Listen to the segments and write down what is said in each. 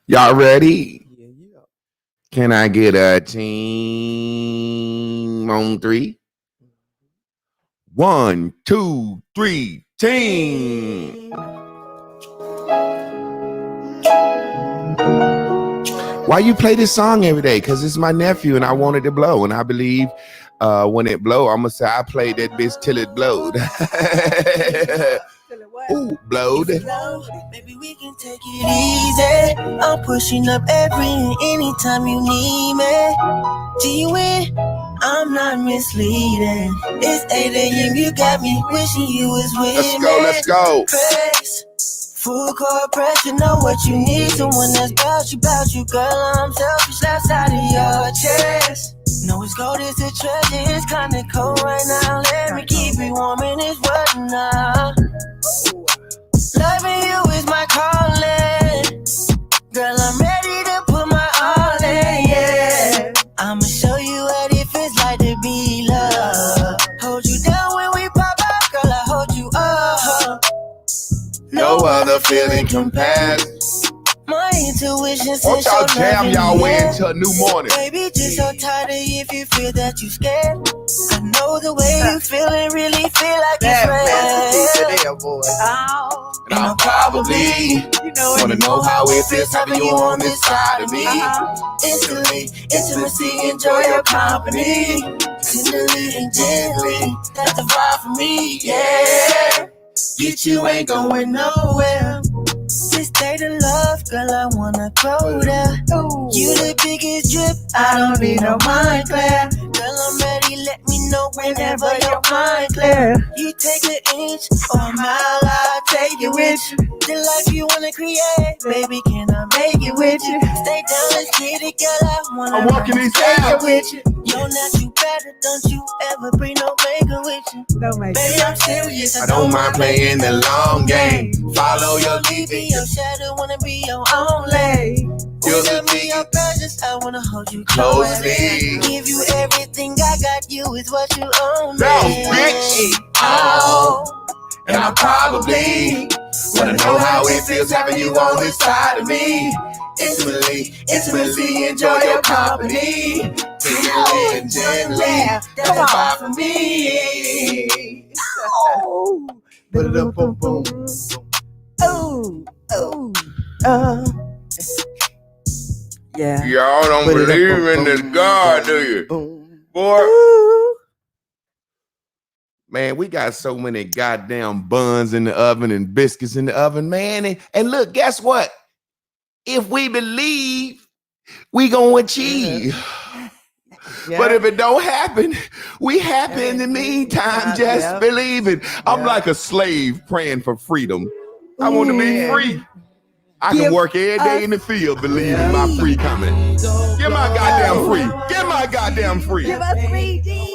Y'all ready? Yeah, yeah. Can I get a team on three? 1, 2, 3, team. Why you play this song every day? Because it's my nephew and I want it to blow. And I believe when it blow, I'm going to say I played that bitch till it blowed. Ooh, blowed. Maybe we can take it easy. I'm pushing up every and anytime you need me. G-Win, I'm not misleading. It's 8 a.m. You got me wishing you was with me. Let's go. Press, full court press, you know what you need. Someone that's about you, girl. I'm selfish, left side of your chest. No, it's gold, it's a treasure. It's kinda cold right now. Let me keep it warm in this weather now. Loving you is my calling. Girl, I'm ready to put my all in, yeah. I'ma show you what it feels like to be loved. Hold you down when we pop up, girl, I hold you up. No other feeling compares. My intuition Won't says y'all jam y'all way yeah. into a new morning? Baby, just so tired of if you feel that you scared. I know the way you feel and really feel like it's real. And I probably wanna know how it feels having you on this side of me. Instantly, intimacy, enjoy your company. Tenderly and gently, that's the vibe for me, yeah. Get you ain't going nowhere. This day to love, girl, I wanna go there. You the biggest drip, I don't need no mind clear. Girl, I'm ready, let me know whenever your mind clear. You take an inch or a mile, I'll take it with you. The life you wanna create, baby, can I make it with you? Stay down, let's get it, girl, I wanna I'm walking these take down it with you. Yo, not you better, don't you ever bring no maker with you. Baby, I'm serious, I don't mind playing the long game. Follow your lead. be your shadow, wanna be your only. You're Give the me your presence, I wanna hold you closely. Give you everything I got, you is what you own. Bounce, bitch. Oh, And I probably wanna know how it feels having you on this side of me. Intimately enjoy your company. Tenderly and gently, that's a vibe for me. Oh, Boom, boom, boom. Yeah. Y'all don't believe in this God, do you? Boy. Man, we got so many goddamn buns in the oven and biscuits in the oven, man. And look, guess what? If we believe, we gonna achieve. Yeah. But if it don't happen, we happy in the meantime, just believe it. I'm like a slave praying for freedom. I want to be free. I can work every day in the field, believing my free coming. Get my goddamn free. Get my goddamn free. Give us 3D.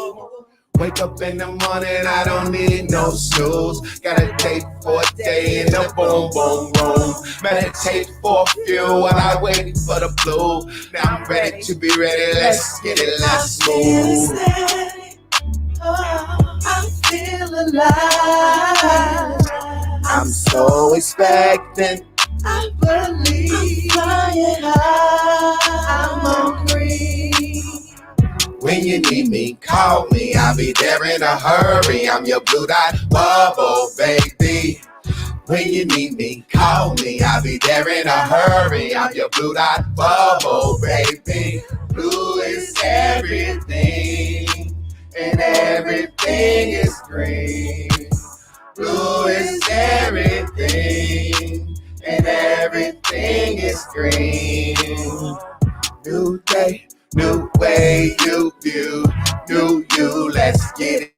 Wake up in the morning, I don't need no snooze. Gotta take for a day in the boom, boom, room. Meditate for a few while I wait for the blue. Now I'm ready to be ready, let's get it, let's move. I feel alive. I'm so expectant. I believe. I'm flying high. I'm hungry. When you need me, call me, I'll be there in a hurry. I'm your blue-dot bubble, baby. When you need me, call me, I'll be there in a hurry. I'm your blue-dot bubble, baby. Blue is everything, and everything is green. Blue is everything, and everything is green. New day. New way, new view, new you, let's get it.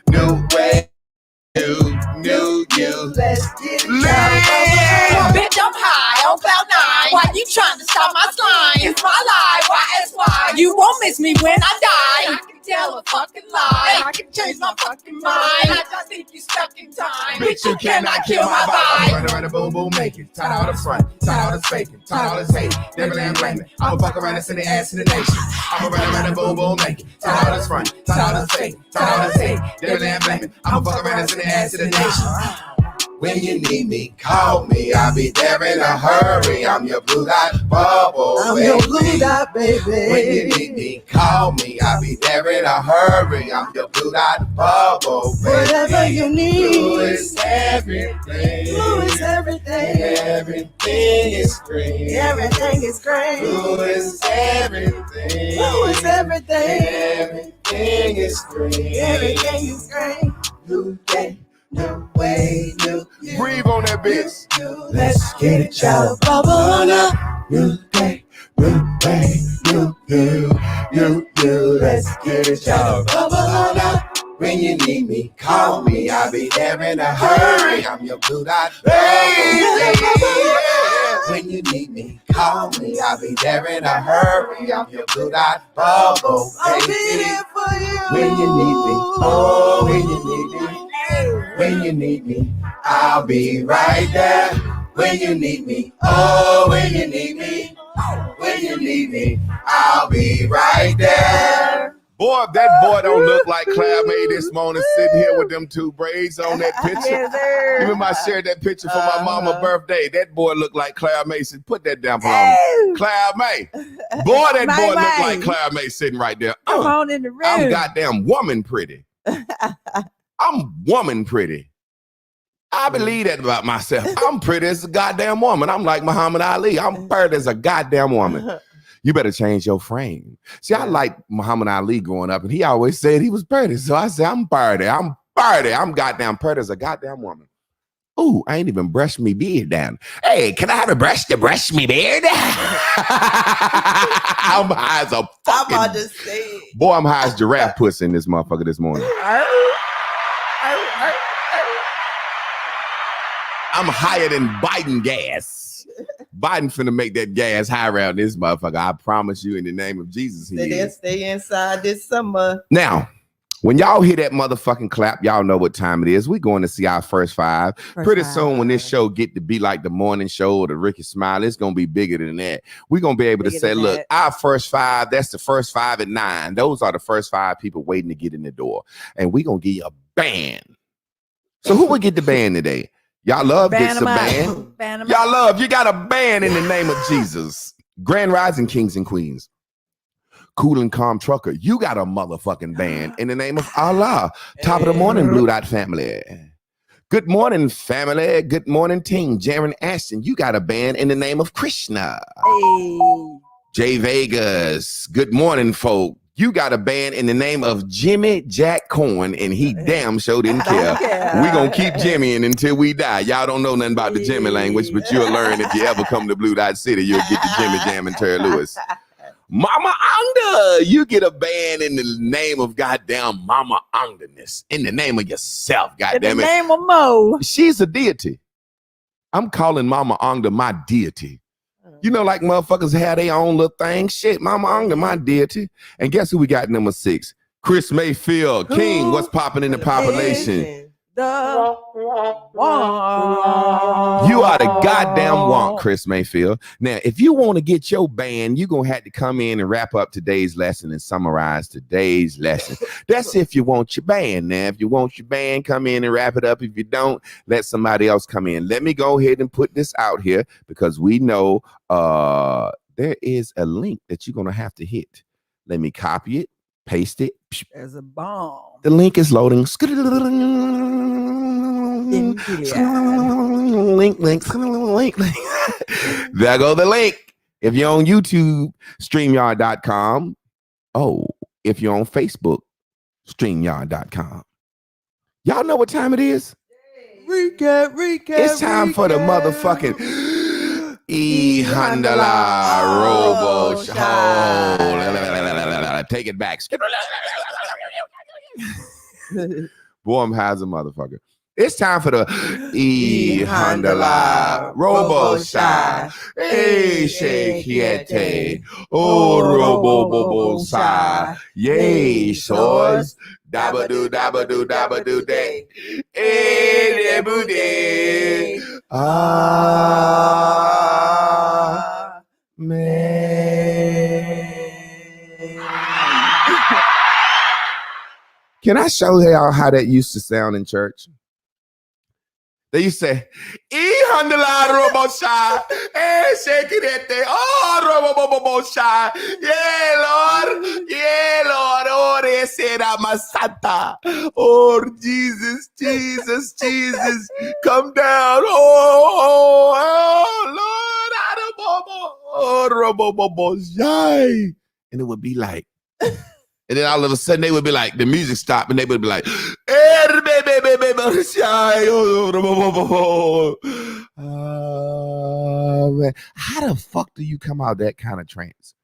New way, new you, let's get it. Bitch, I'm high on cloud nine. Why you trying to stop my slime? It's my life, why that's why. You won't miss me when I die. I can tell a fucking lie. I can change my fucking mind. I just think you stuck in time. Bitch, you cannot kill my vibe. Run around the boom boom, make it. Tired all the front, tired all the faking, tired all this hate. Never land blaming. I'ma fuck around and send the ass to the nation. I'ma run around the boom boom, make it. Tired all this front, tired all this fake, tired all this hate. Never land blaming. I'ma fuck around and send the ass to the nation. When you need me, call me. I'll be there in a hurry. I'm your blue dot bubble, I'm baby. your blue dot, baby. When you need me, call me. I'll be there in a hurry. I'm your blue dot bubble, baby. Whatever you need. Blue is everything. Blue is everything. Everything is green. Everything is great. Blue is everything. Blue is everything. Everything is green. Everything is great. New day, new way, new you. Breathe on that bitch. Let's get it, y'all. Bubble on up. New day, new way, new you. Let's get it, y'all. Bubble on up. When you need me, call me. I'll be there in a hurry. I'm your blue dot baby. When you need me, call me. I'll be there in a hurry. I'm your blue dot bubble, I'll be baby. there for you. When you need me, oh, when you need me. When you need me, I'll be right there. When you need me, oh, when you need me. When you need me, I'll be right there. Boy, if that boy don't look like Claire May this morning, sitting here with them two braids on that picture. Yes, sir. You remember I shared that picture for my mama's birthday? That boy looked like Claire May. Said, put that down for me. Oh, Claire May. Boy, that May, boy looked May. like Claire May sitting right there. come on in the room. I'm goddamn woman pretty. I'm woman pretty. I believe that about myself. I'm pretty as a goddamn woman. I'm like Muhammad Ali. I'm pretty as a goddamn woman. You better change your frame. See, I like Muhammad Ali growing up, and he always said he was pretty. So I said, I'm pretty. I'm pretty. I'm goddamn pretty as a goddamn woman. Ooh, I ain't even brushed me beard down. Hey, can I have a brush to brush me beard? I'm high as a I'm fucking... about to say it. Boy, I'm high as giraffe puss in this motherfucker this morning. I'm higher than Biden gas. Biden finna make that gas high around this motherfucker. I promise you in the name of Jesus. He They is. stay inside this summer. Now, when y'all hear that motherfucking clap, y'all know what time it is. We're going to see our first five. Pretty soon when this show get to be like the morning show or the Ricky Smile, it's going to be bigger than that. We're going to be able to Bigger say, than look, that. our first five, that's the first 5 at 9. Those are the first 5 people waiting to get in the door. And we're going to give you a band. So who would get the band today? Y'all love gets a band. Y'all love, you got a band in the name of Jesus. Grand Rising Kings and Queens. Cool and Calm Trucker, you got a motherfucking band in the name of Allah. Top of the morning, Blue Dot family. Good morning, family. Good morning, team. Jaron Ashton, you got a band in the name of Krishna. Hey. Jay Vegas, good morning, folk. You got a band in the name of Jimmy Jack Cohen, and he damn sure didn't care. We gonna keep Jimmying until we die. Y'all don't know nothing about the Jimmy language, but you'll learn if you ever come to Blue Dot City. You'll get the Jimmy Jam and Terry Lewis. Mama Anga, you get a band in the name of goddamn Mama Anganess. In the name of yourself, In goddamn the it. name of Mo. She's a deity. I'm calling Mama Anga my deity. You know, like motherfuckers have their own little thing. Shit, Mama Anga, my deity. And guess who we got number 6? Chris Mayfield. King, what's popping in the population? The one. You are the goddamn wonk, Chris Mayfield. Now, if you want to get your band, you're going to have to come in and wrap up today's lesson and summarize today's lesson. That's if you want your band. Now, if you want your band, come in and wrap it up. If you don't, let somebody else come in. Let me go ahead and put this out here because we know there is a link that you're going to have to hit. Let me copy it, paste it. There's a bomb. The link is loading. Link. There go the link. If you're on YouTube, StreamYard.com. Oh, if you're on Facebook, StreamYard.com. Y'all know what time it is? Recap. It's time for the motherfucking E-Handala Robo Show. Take it back. Boy, I'm high as a motherfucker. It's time for the E-Handala Robo Show. Hey, shake yete. Oh, Robo Bobo Sa. Yay, source. Dabba-doo, dabba-doo, dabba-doo day. Hey, day. Ah, man. Can I show y'all how that used to sound in church? They used to say, robo shy. Hey, shake it. Oh, robo shy. Yeah, Lord. Yeah, Lord. Oh, they said I'm a Santa. Oh, Jesus. Come down. Oh, Lord. Robo shy. And it would be like, and then all of a sudden they would be like, the music stopped and they would be like, man. How the fuck do you come out that kind of trance?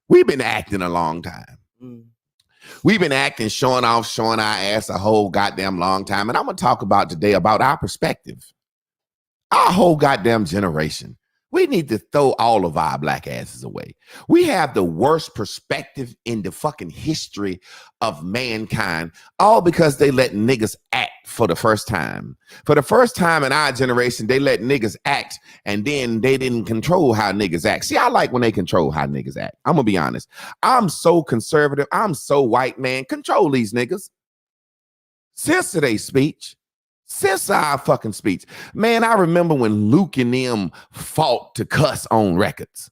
We've been acting a long time. We've been acting, showing our ass a whole goddamn long time. And I'm going to talk about today about our perspective. Our whole goddamn generation. We need to throw all of our black asses away. We have the worst perspective in the fucking history of mankind, all because they let niggas act for the first time. For the first time in our generation, they let niggas act, and then they didn't control how niggas act. See, I like when they control how niggas act. I'm gonna be honest. I'm so conservative. I'm so white, man. Control these niggas. Since today's speech. Since our fucking speech. Man, I remember when Luke and them fought to cuss on records.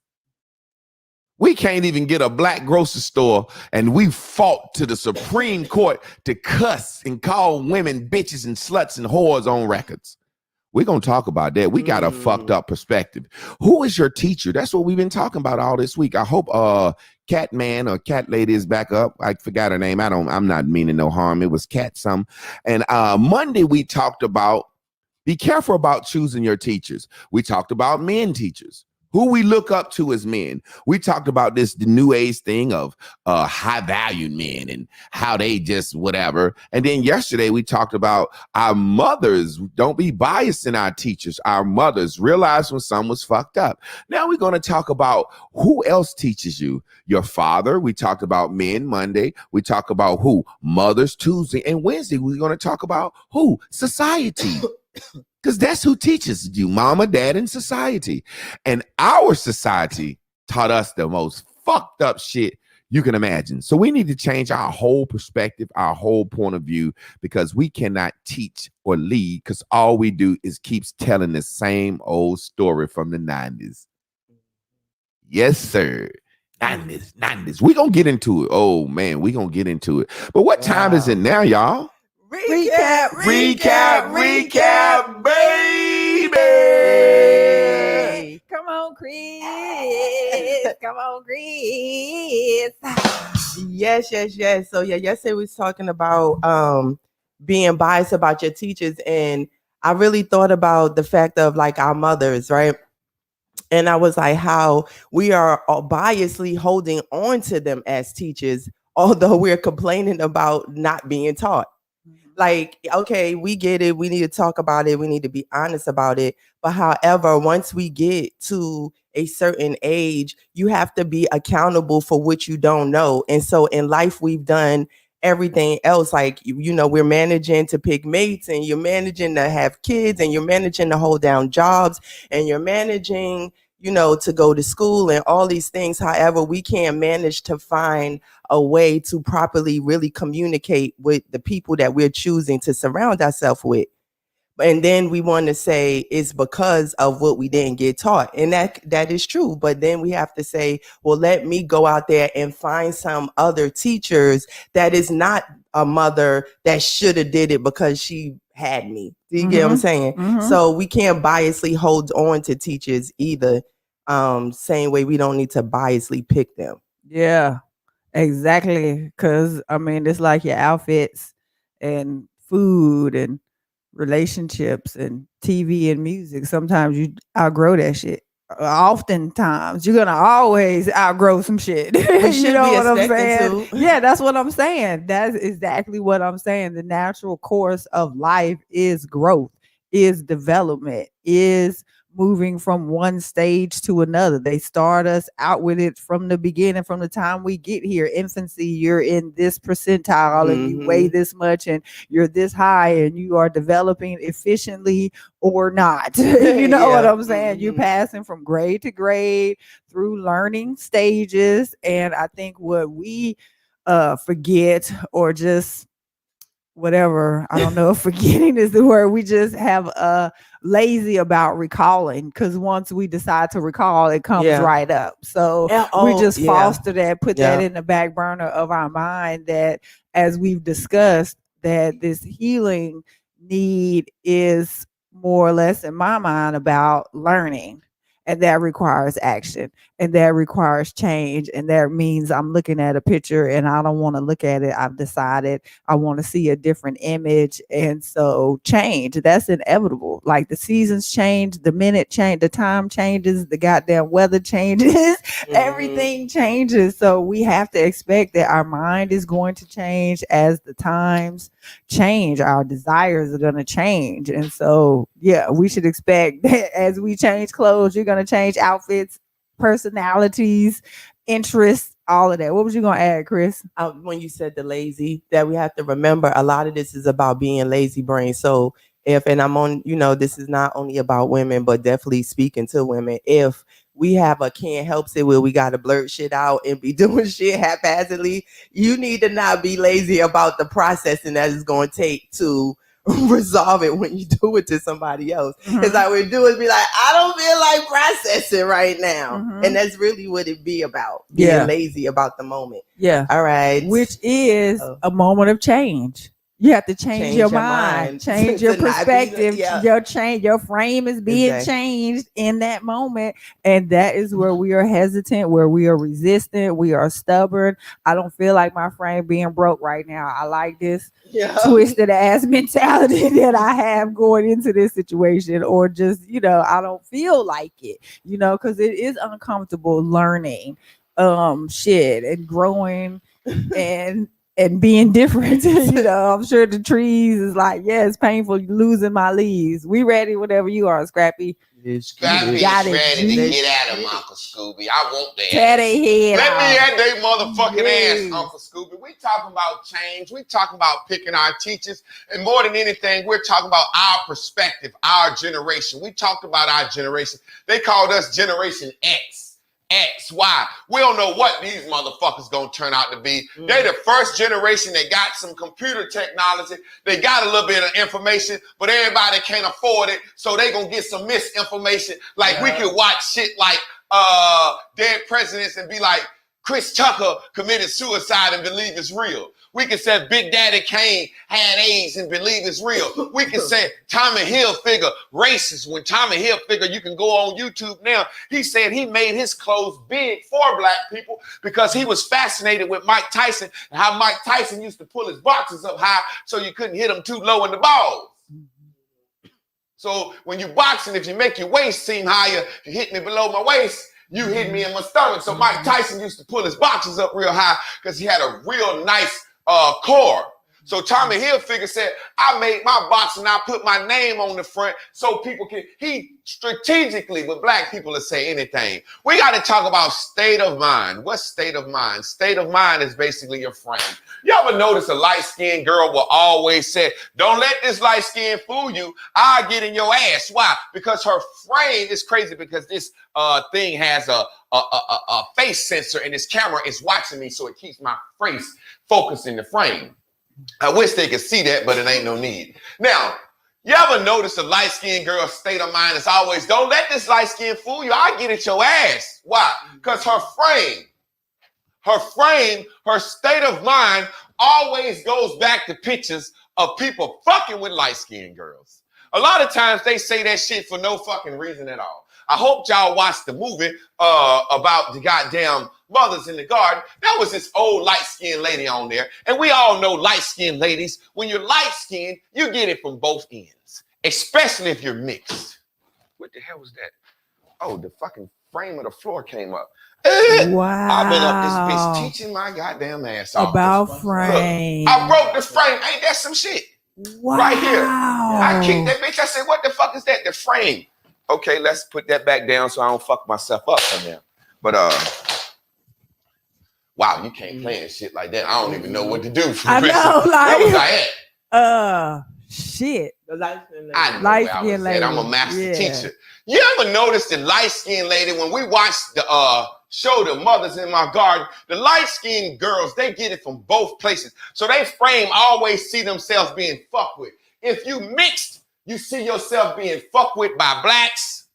We can't even get a black grocery store, and we fought to the Supreme Court to cuss and call women bitches and sluts and whores on records. We're going to talk about that. We got a fucked up perspective. Who is your teacher? That's what we've been talking about all this week. I hope Cat Man or Cat Lady is back up. I forgot her name. I'm not meaning no harm. It was Cat some. And Monday we talked about be careful about choosing your teachers. We talked about men teachers. Who we look up to as men. We talked about the new age thing of high valued men and how they just whatever. And then yesterday we talked about our mothers. Don't be biased in our teachers. Our mothers realize when someone's fucked up. Now we're going to talk about who else teaches you. Your father. We talked about men Monday. We talk about who? Mothers Tuesday. And Wednesday we're going to talk about who? Society. Because that's who teaches you, mama, dad, and society. And our society taught us the most fucked up shit you can imagine. So we need to change our whole perspective, our whole point of view, because we cannot teach or lead because all we do is keeps telling the same old story from the 90s. Yes, sir. 90s. We're going to get into it. Oh, man, we're going to get into it. But what time is it now, y'all? Recap, baby. Come on, Chris. Come on, Chris. Yes. So yesterday we was talking about being biased about your teachers, and I really thought about the fact of like our mothers, right? And I was like, how we are biasly holding on to them as teachers, although we're complaining about not being taught. Like, okay, we get it. We need to talk about it. We need to be honest about it. But however, once we get to a certain age, you have to be accountable for what you don't know. And so in life, we've done everything else. Like, we're managing to pick mates, and you're managing to have kids, and you're managing to hold down jobs, and you're managing, to go to school and all these things. However, we can't manage to find a way to properly really communicate with the people that we're choosing to surround ourselves with. And then we want to say it's because of what we didn't get taught. And that is true. But then we have to say, well, let me go out there and find some other teachers that is not a mother that should have did it because she had me. Do you get what I'm saying? Mm-hmm. So we can't biasly hold on to teachers either. Same way we don't need to biasly pick them. Yeah, exactly. Because, it's like your outfits and food and relationships and TV and music. Sometimes you outgrow that shit. Oftentimes you're gonna always outgrow some shit. You know what I'm saying? Yeah, that's what I'm saying. That's exactly what I'm saying. The natural course of life is growth, is development, is moving from one stage to another. They start us out with it from the beginning, from the time we get here. Infancy, you're in this percentile and you weigh this much and you're this high and you are developing efficiently or not. You know what I'm saying? You're passing from grade to grade through learning stages. And I think what we forget or just whatever. I don't know if forgetting is the word. We just have lazy about recalling, because once we decide to recall, it comes right up. So we just foster that, put that in the back burner of our mind, that as we've discussed, that this healing need is more or less, in my mind, about learning. And that requires action, and that requires change. And that means I'm looking at a picture and I don't want to look at it. I've decided I want to see a different image. And so change, that's inevitable. Like the seasons change, the minute change, the time changes, the goddamn weather changes, everything changes. So we have to expect that our mind is going to change as the times change. Our desires are going to change. And so, yeah, we should expect that as we change clothes, you're going to change outfits, personalities, interests, all of that. What was you going to add, Chris? When you said the lazy, that we have to remember a lot of this is about being lazy brain. So and I'm on, this is not only about women, but definitely speaking to women. If we have a can't help it where we got to blurt shit out and be doing shit haphazardly, you need to not be lazy about the processing that it's going to take to resolve it when you do it to somebody else. Because like we do is be like, I don't feel like processing right now. And that's really what it be about. Being lazy about the moment. Yeah. All right. Which is a moment of change. You have to change your mind, change your perspective, your frame is being changed in that moment. And that is where we are hesitant, where we are resistant, we are stubborn. I don't feel like my frame being broke right now. I like this twisted ass mentality that I have going into this situation, or just, I don't feel like it, because it is uncomfortable learning shit and growing and being different. I'm sure the trees is like, it's painful losing my leaves. We ready whenever you are, Scrappy. Scrappy is ready to get at him, Uncle Scooby. I want that. Tear they head Let me at they motherfucking ass, Uncle Scooby. We talking about change. We talking about picking our teachers. And more than anything, we're talking about our perspective, our generation. We talked about our generation. They called us Generation X. Why? We don't know what these motherfuckers gonna turn out to be. They the first generation that got some computer technology. They got a little bit of information, but everybody can't afford it, so they gonna get some misinformation. Like we could watch shit like dead presidents and be like, Chris Tucker committed suicide and believe it's real. We can say Big Daddy Kane had AIDS and believe it's real. We can say Tommy Hilfiger racist. When Tommy Hilfiger, you can go on YouTube now, he said he made his clothes big for black people because he was fascinated with Mike Tyson and how Mike Tyson used to pull his boxes up high so you couldn't hit him too low in the balls. So when you boxing, if you make your waist seem higher, if you hit me below my waist, you hit me in my stomach. So Mike Tyson used to pull his boxes up real high because he had a real nice core. So Tommy Hilfiger said, I made my box and I put my name on the front so people can, he strategically, with black people to say anything. We got to talk about state of mind. What's state of mind? State of mind is basically your frame. You ever notice a light-skinned girl will always say, don't let this light skin fool you. I'll get in your ass. Why? Because her frame is crazy, because this thing has a face sensor and this camera is watching me, so it keeps my face focused in the frame. I wish they could see that, but it ain't no need. Now, you ever notice a light-skinned girl's state of mind is always, don't let this light skin fool you. I'll get at your ass. Why? Because her state of mind always goes back to pictures of people fucking with light-skinned girls. A lot of times they say that shit for no fucking reason at all. I hope y'all watched the movie about the goddamn mothers in the garden. That was this old light-skinned lady on there. And we all know light-skinned ladies, when you're light-skinned, you get it from both ends, especially if you're mixed. What the hell was that? Oh, the fucking frame of the floor came up. Wow. I've been up this bitch teaching my goddamn ass off. About frame. Look, I broke this frame. Ain't that some shit? Wow. Right here. I kicked that bitch. I said, what the fuck is that? The frame. Okay, let's put that back down so I don't fuck myself up from there. But wow, you can't plan shit like that. I don't even know what to do. I know, That was like shit. The light-skinned lady. I know Light-skinned where I was lady. at. I'm a master Yeah. teacher. You ever notice the light-skinned lady when we watched the show the mothers in my garden. The light-skinned girls, they get it from both places. So they frame always see themselves being fucked with. If you mixed, you see yourself being fucked with by blacks,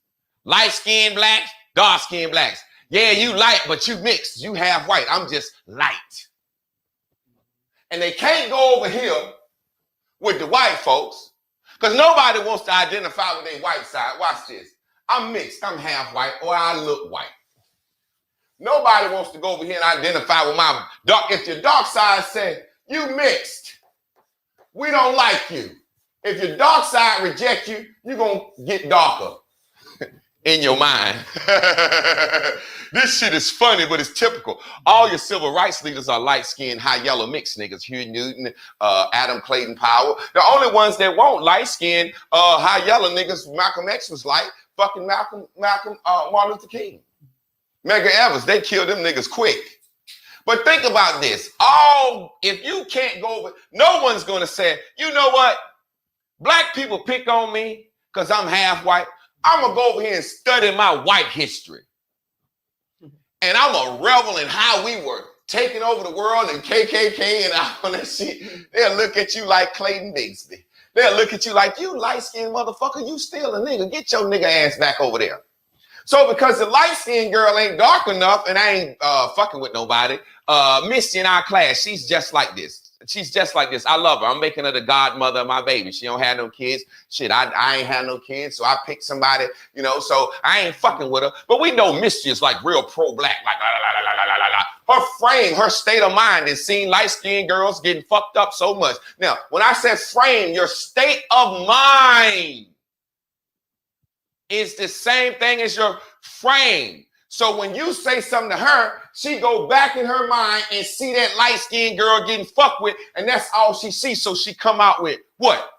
light-skinned blacks, dark-skinned blacks. Yeah, you light, but you mixed. You half white. I'm just light. And they can't go over here with the white folks because nobody wants to identify with their white side. Watch this. I'm mixed. I'm half white, or I look white. Nobody wants to go over here and identify with my dark. If your dark side say, you mixed, we don't like you. If your dark side reject you, you're going to get darker in your mind. This shit is funny, but it's typical. All your civil rights leaders are light-skinned, high yellow mixed niggas. Huey Newton, Adam Clayton Powell. The only ones that won't light-skinned, high yellow niggas, Malcolm X was light. Fucking Martin Luther King. Medgar Evers, they killed them niggas quick. But think about this. If you can't go over, no one's going to say, you know what? Black people pick on me because I'm half white. I'm going to go over here and study my white history. And I'm going to revel in how we were taking over the world and KKK and all that shit. They'll look at you like Clayton Bigsby. They'll look at you like, you light-skinned motherfucker, you still a nigga. Get your nigga ass back over there. So because the light-skinned girl ain't dark enough and I ain't fucking with nobody, Misty in our class, she's just like this. She's just like this. I love her. I'm making her the godmother of my baby. She don't have no kids. Shit, I ain't had no kids, so I picked somebody, you know, so I ain't fucking with her. But we know Misty is like real pro-black, like la, la, la, la, la, la, la. Her frame, her state of mind is seeing light-skinned girls getting fucked up so much. Now, when I said frame, your state of mind is the same thing as your frame. So when you say something to her, she go back in her mind and see that light-skinned girl getting fucked with, and that's all she sees. So she come out with what?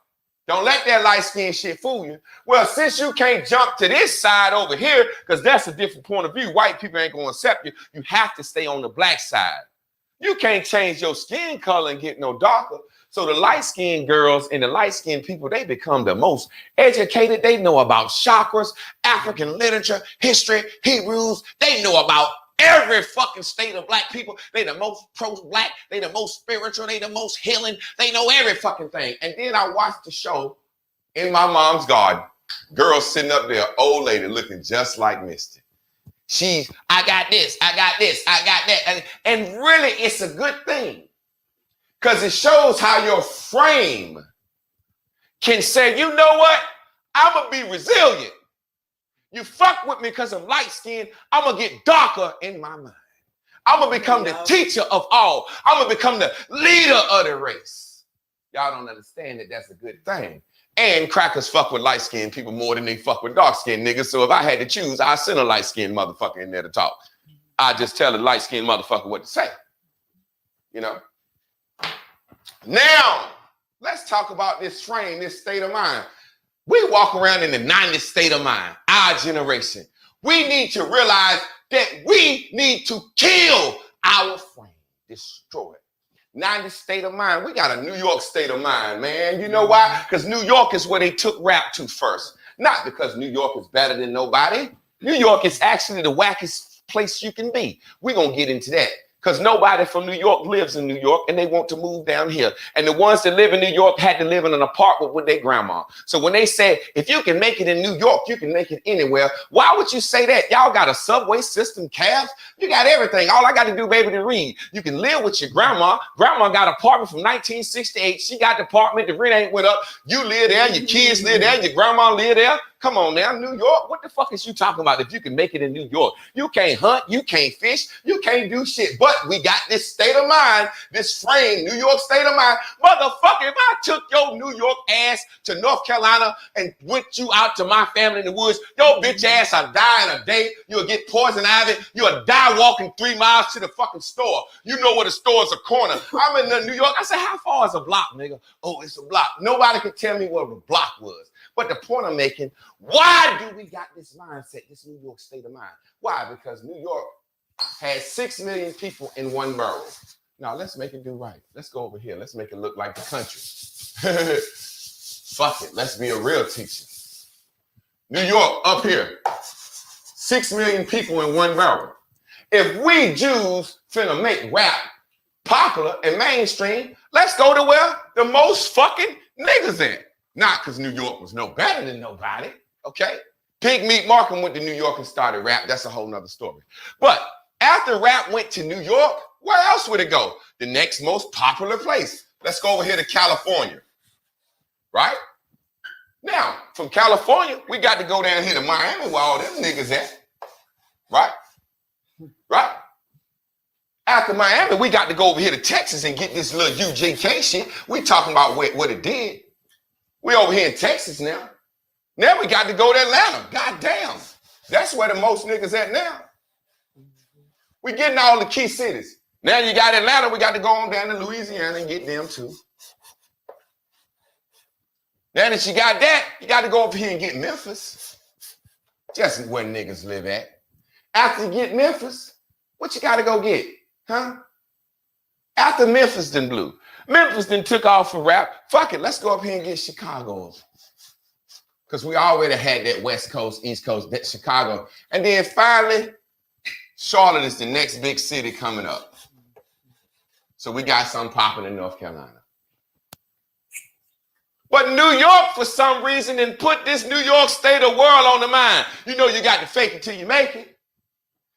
Don't let that light-skinned shit fool you. Well, since you can't jump to this side over here, because that's a different point of view, white people ain't gonna accept you. You have to stay on the black side. You can't change your skin color and get no darker. So the light-skinned girls and the light-skinned people, they become the most educated. They know about chakras, African literature, history, Hebrews. They know about every fucking state of black people. They the most pro-black. They the most spiritual. They the most healing. They know every fucking thing. And then I watched the show in my mom's garden. Girl sitting up there, old lady looking just like Misty. I got this, I got this, I got that. And really, it's a good thing. Because it shows how your frame can say, you know what? I'm going to be resilient. You fuck with me because I'm light-skinned. I'm going to get darker in my mind. I'm going to become the teacher of all. I'm going to become the leader of the race. Y'all don't understand that that's a good thing. And crackers fuck with light-skinned people more than they fuck with dark-skinned niggas. So if I had to choose, I'd send a light-skinned motherfucker in there to talk. I'd just tell the light-skinned motherfucker what to say. You know? Now, let's talk about this frame, this state of mind. We walk around in the 90s state of mind, our generation. We need to realize that we need to kill our frame, destroy it. 90s state of mind. We got a New York state of mind, man. You know why? Because New York is where they took rap to first. Not because New York is better than nobody. New York is actually the wackest place you can be. We're going to get into that. Because nobody from New York lives in New York and they want to move down here. And the ones that live in New York had to live in an apartment with their grandma. So when they said, if you can make it in New York, you can make it anywhere. Why would you say that? Y'all got a subway system, cabs. You got everything. All I got to do, baby, to read. You can live with your grandma. Grandma got an apartment from 1968. She got the apartment. The rent ain't went up. You live there. Your kids live there. Your grandma live there. Come on now, New York. What the fuck is you talking about if you can make it in New York? You can't hunt. You can't fish. You can't do shit. But we got this state of mind, this frame, New York state of mind. Motherfucker, if I took your New York ass to North Carolina and went you out to my family in the woods, your bitch ass will die in a day. You'll get poison ivy. You'll die walking 3 miles to the fucking store. You know where the store is a corner. I'm in New York. I said, how far is a block, nigga? Oh, it's a block. Nobody could tell me what a block was. But the point I'm making, why do we got this mindset, this New York state of mind? Why? Because New York has 6 million people in one borough. Now, let's make it do right. Let's go over here. Let's make it look like the country. Fuck it. Let's be a real teacher. New York, up here. 6 million people in one borough. if we Jews finna make rap popular and mainstream, let's go to where the most fucking niggas at. Not because New York was no better than nobody, okay? Pig Meat Markham went to New York and started rap. That's a whole nother story. But after rap went to New York, where else would it go? The next most popular place. Let's go over here to California, right? Now, from California, we got to go down here to Miami where all them niggas at, right? Right? After Miami, we got to go over here to Texas and get this little UGK shit. We talking about what it did. We over here in Texas now. Now we got to go to Atlanta. God damn. That's where the most niggas at now. We getting all the key cities. Now you got Atlanta, we got to go on down to Louisiana and get them too. Now that you got that, you got to go over here and get Memphis. Just where niggas live at. After you get Memphis, what you got to go get? Huh? After Memphis then blew. Memphis then took off for rap. Fuck it, let's go up here and get Chicago. Because we already had that West Coast, East Coast, that Chicago. And then finally, Charlotte is the next big city coming up. So we got something popping in North Carolina. But New York, for some reason, didn't put this New York state of world on the mind. You know, you got to fake it till you make it.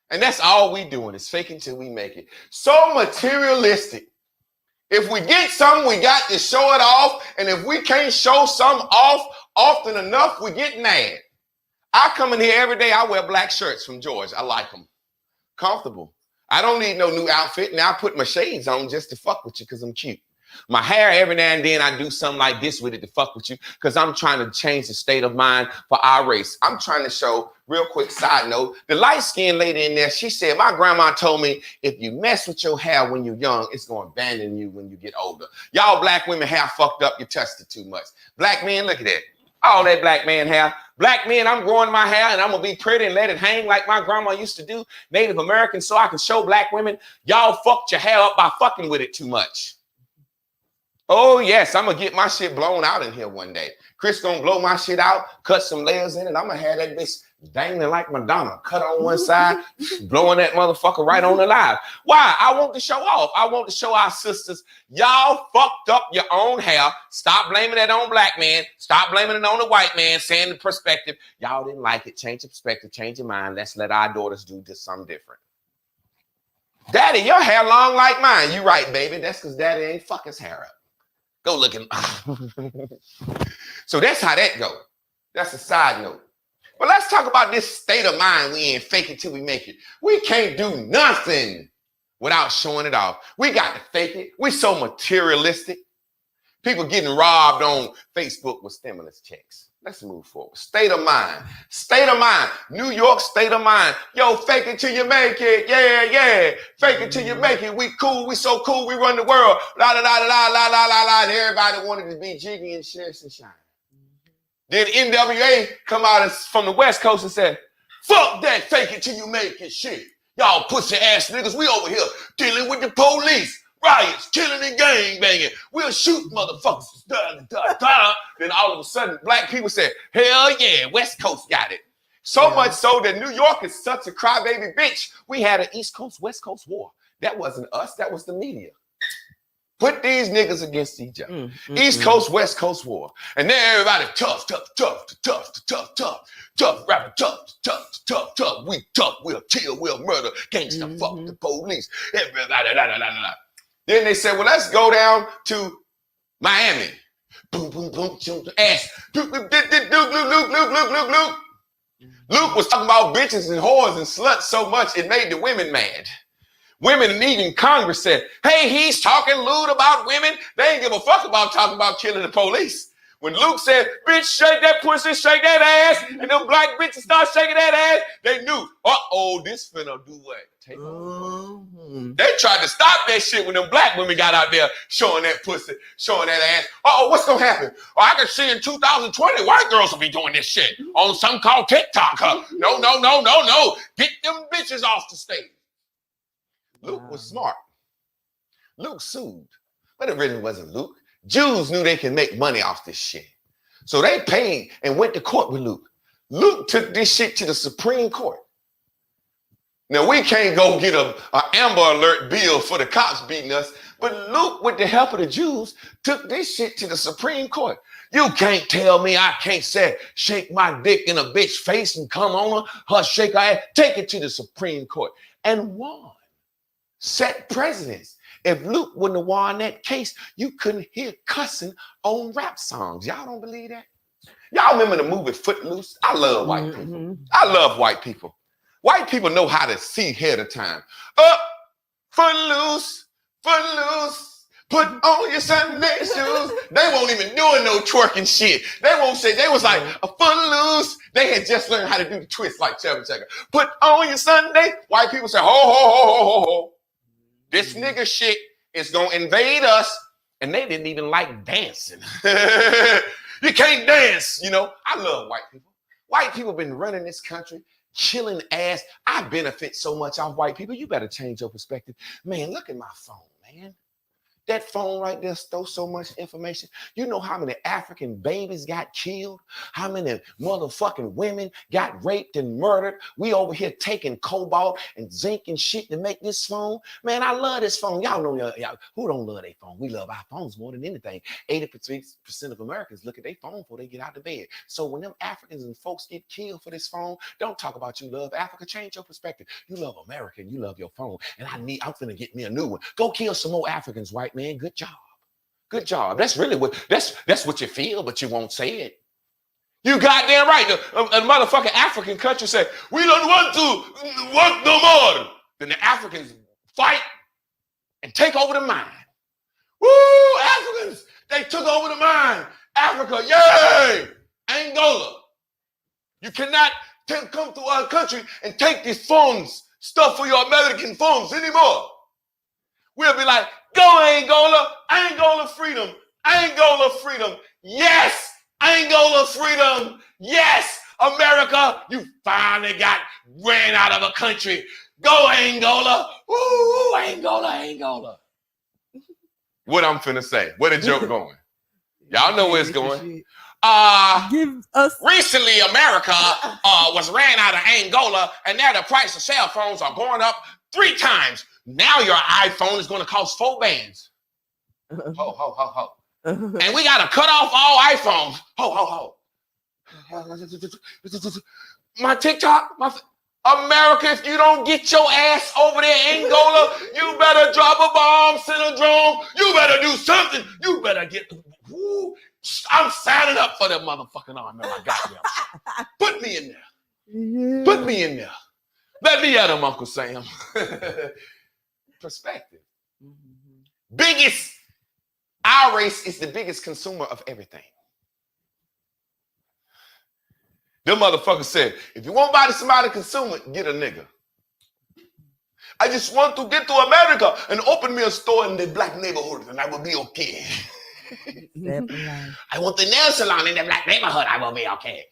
And that's all we doing is faking till we make it. So materialistic. If we get something, we got to show it off. And if we can't show something off often enough, we get mad. I come in here every day. I wear black shirts from George. I like them. Comfortable. I don't need no new outfit. Now I put my shades on just to fuck with you because I'm cute. My hair, every now and then I do something like this with it to fuck with you because I'm trying to change the state of mind for our race. I'm trying to show, real quick side note, the light-skinned lady in there, she said, my grandma told me if you mess with your hair when you're young, it's going to abandon you when you get older. Y'all black women hair fucked up, you touched it too much. Black men, look at that. All that black man hair. Black men, I'm growing my hair and I'm going to be pretty and let it hang like my grandma used to do. Native Americans, so I can show black women, y'all fucked your hair up by fucking with it too much. Oh, yes, I'm going to get my shit blown out in here one day. Chris going to blow my shit out, cut some layers in it. I'm going to have that bitch dangling like Madonna, cut on one side, blowing that motherfucker right on the live. Why? I want to show off. I want to show our sisters, y'all fucked up your own hair. Stop blaming it on black man. Stop blaming it on the white man, saying the perspective. Y'all didn't like it. Change your perspective, change your mind. Let's let our daughters do just something different. Daddy, your hair long like mine. You right, baby. That's because daddy ain't fuck his hair up. Go looking. So that's how that go. That's a side note. But let's talk about this state of mind we in, fake it till we make it. We can't do nothing without showing it off. We got to fake it. We so materialistic. People getting robbed on Facebook with stimulus checks. Let's move forward. State of mind. State of mind. New York state of mind. Yo, fake it till you make it. Yeah, yeah. Fake it till you make it. We cool. We so cool. We run the world. La, la, la, la, la, la, la, la. And everybody wanted to be Jiggy and Share and Shine. Then NWA come out from the West Coast and said, fuck that fake it till you make it shit. Y'all pussy ass niggas, we over here dealing with the police. Riots, killing and gang banging. We'll shoot motherfuckers. Then all of a sudden, black people said, hell yeah, West Coast got it. So much so that New York is such a crybaby bitch. We had an East Coast, West Coast war. That wasn't us, that was the media. Put these niggas against each other. East Coast, West Coast war. And then everybody tough, rapper, tough. We tough, we'll kill, we'll murder. Gangsta, fuck the police. Everybody, Then they said, well, let's go down to Miami. Boom, boom, boom, ass. Luke was talking about bitches and whores and sluts so much it made the women mad. Women and even Congress said, hey, he's talking lewd about women. They ain't give a fuck about talking about killing the police. When Luke said, bitch, shake that pussy, shake that ass, and them black bitches start shaking that ass, they knew, uh-oh, this finna do what? Take over. They tried to stop that shit when them black women got out there showing that pussy, showing that ass. Uh-oh, what's gonna happen? Oh, I can see in 2020, white girls will be doing this shit on something called TikTok. Huh? No. Get them bitches off the stage. Luke was smart. Luke sued, but it really wasn't Luke. Jews knew they can make money off this shit. So they paid and went to court with Luke. Luke took this shit to the Supreme Court. Now, we can't go get a Amber Alert bill for the cops beating us, but Luke, with the help of the Jews, took this shit to the Supreme Court. You can't tell me I can't say, shake my dick in a bitch face and come on her shake her ass. Take it to the Supreme Court. And won. Set precedents. If Luke wouldn't have won that case, you couldn't hear cussing on rap songs. Y'all don't believe that? Y'all remember the movie Footloose? I love white people. I love white people. White people know how to see ahead of time. Up, footloose, footloose, put on your Sunday shoes. They won't even doing no twerking shit. They won't say, they was like, a footloose. They had just learned how to do the twist like Chubby Checker. Put on your Sunday. White people say, ho, ho, ho, ho, ho, ho. This nigga shit is gonna invade us. And they didn't even like dancing. You can't dance, you know. I love white people. White people been running this country, killing ass. I benefit so much off white people. You better change your perspective. Man, look at my phone, man. That phone right there stores so much information. You know how many African babies got killed? How many motherfucking women got raped and murdered? We over here taking cobalt and zinc and shit to make this phone. Man, I love this phone. Y'all know y'all, who don't love their phone? We love our phones more than anything. 80% of Americans look at their phone before they get out of bed. So when them Africans and folks get killed for this phone, don't talk about you love Africa. Change your perspective. You love America and you love your phone. And I'm finna get me a new one. Go kill some more Africans, white man. Good job. Good job. That's really what that's what you feel, but you won't say it. You goddamn right. The motherfucking African country said, we don't want to work no more. Then the Africans fight and take over the mine. Woo, Africans, they took over the mine. Africa, yay! Angola. You cannot come to our country and take these phones, stuff for your American phones anymore. We'll be like, go Angola, Angola freedom, Angola freedom. Yes, Angola freedom. Yes, America, you finally ran out of a country. Go Angola. Woo, Angola, Angola. What I'm finna say, where the joke going? Y'all know where it's going. Give us. Recently, America was ran out of Angola, and now the price of cell phones are going up 3 times. Now your iPhone is going to cost 4 bands. Ho, ho, ho, ho. And we got to cut off all iPhones. Ho, ho, ho. My TikTok, America, if you don't get your ass over there, Angola, you better drop a bomb, send a drone. You better do something. You better get. Woo, I'm signing up for that motherfucking army. My goddamn shit. Put me in there. Yeah. Put me in there. Let me at him, Uncle Sam. Perspective. Biggest, our race is the biggest consumer of everything. Them motherfuckers said, if you want somebody to consume it, get a nigga. I just want to get to America and open me a store in the black neighborhood and I will be okay. I want the nail salon in the black neighborhood, I will be okay.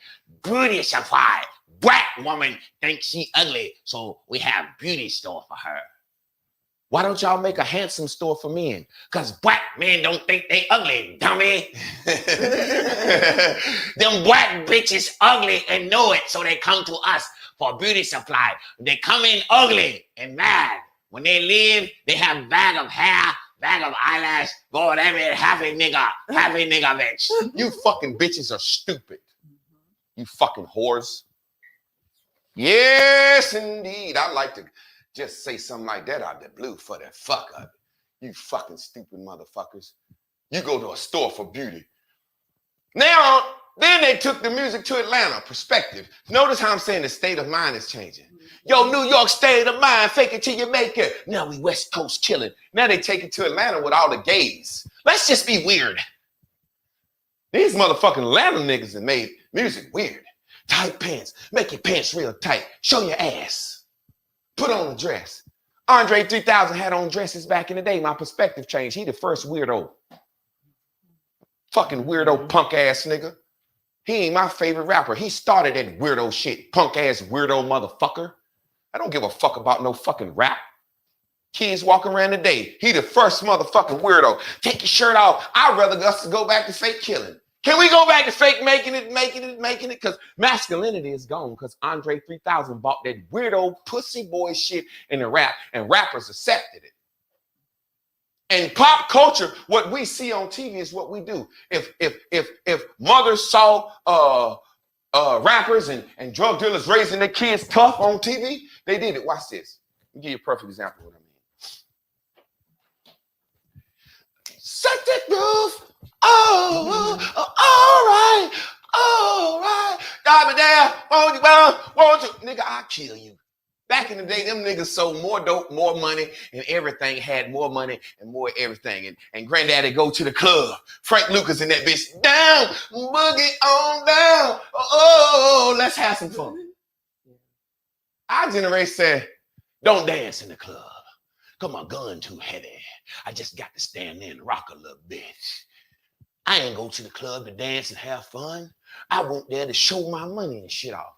Beauty supply. Black woman thinks she ugly, so we have beauty store for her. Why don't y'all make a handsome store for men? Because black men don't think they ugly, dummy. Them black bitches ugly and know it, so they come to us for beauty supply. They come in ugly and mad. When they leave, they have bag of hair, bag of eyelash, go whatever, happy nigga bitch. You fucking bitches are stupid. You fucking whores. Yes, indeed. I like to just say something like that out the blue for the fuck of it. You fucking stupid motherfuckers. You go to a store for beauty. Now, then they took the music to Atlanta. Perspective. Notice how I'm saying the state of mind is changing. Yo, New York state of mind, fake it till you make it. Now we West Coast chilling. Now they take it to Atlanta with all the gays. Let's just be weird. These motherfucking Atlanta niggas have made music weird. Tight pants. Make your pants real tight. Show your ass. Put on a dress. Andre 3000 had on dresses back in the day. My perspective changed. He the first weirdo. Fucking weirdo punk ass nigga. He ain't my favorite rapper. He started that weirdo shit. Punk ass weirdo motherfucker. I don't give a fuck about no fucking rap. Kids walking around today. He the first motherfucking weirdo. Take your shirt off. I'd rather us to go back to fake killing. Can we go back to fake making it? Because masculinity is gone because Andre 3000 bought that weirdo pussy boy shit in the rap, and rappers accepted it. And pop culture, what we see on TV is what we do. If mothers saw rappers and drug dealers raising their kids tough on TV, they did it. Watch this. Let me give you a perfect example of what I mean. Set that groove. Oh, all right. God be there. Won't you? Nigga, I'll kill you. Back in the day, them niggas sold more dope, more money, and everything had more money and more everything. And granddaddy go to the club. Frank Lucas and that bitch, down, boogie on down. Oh, let's have some fun. Our generation said, don't dance in the club. Cause my gun too heavy. I just got to stand there and rock a little bit. I ain't go to the club to dance and have fun. I went there to show my money and shit off.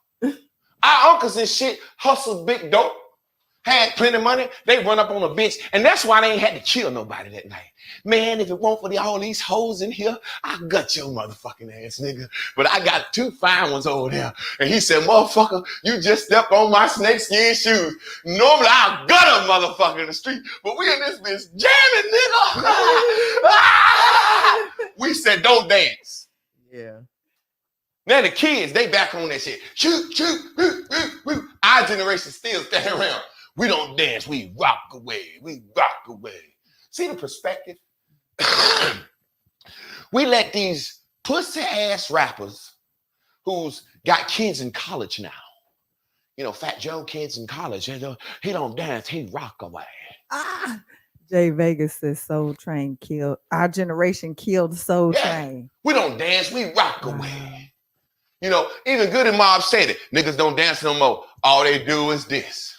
Our uncles and shit hustled big dope, had plenty of money. They run up on a bitch, and that's why they ain't had to kill nobody that night. Man, if it weren't for all these hoes in here, I gut your motherfucking ass, nigga. But I got 2 fine ones over there. And he said, motherfucker, you just stepped on my snakeskin shoes. Normally, I'll gut a motherfucker in the street, but we in this bitch jamming, nigga. We said, don't dance. Yeah. Now the kids, they back on that shit. Shoot. Our generation still standing around. We don't dance, we rock away. See the perspective? We let these pussy ass rappers who's got kids in college now. You know, Fat Joe, kids in college. He don't dance, he rock away. Jay Vegas says Soul Train killed. Our generation killed Soul Train. We don't dance, we rock away. You know, even Good and Mob said it. Niggas don't dance no more. All they do is this.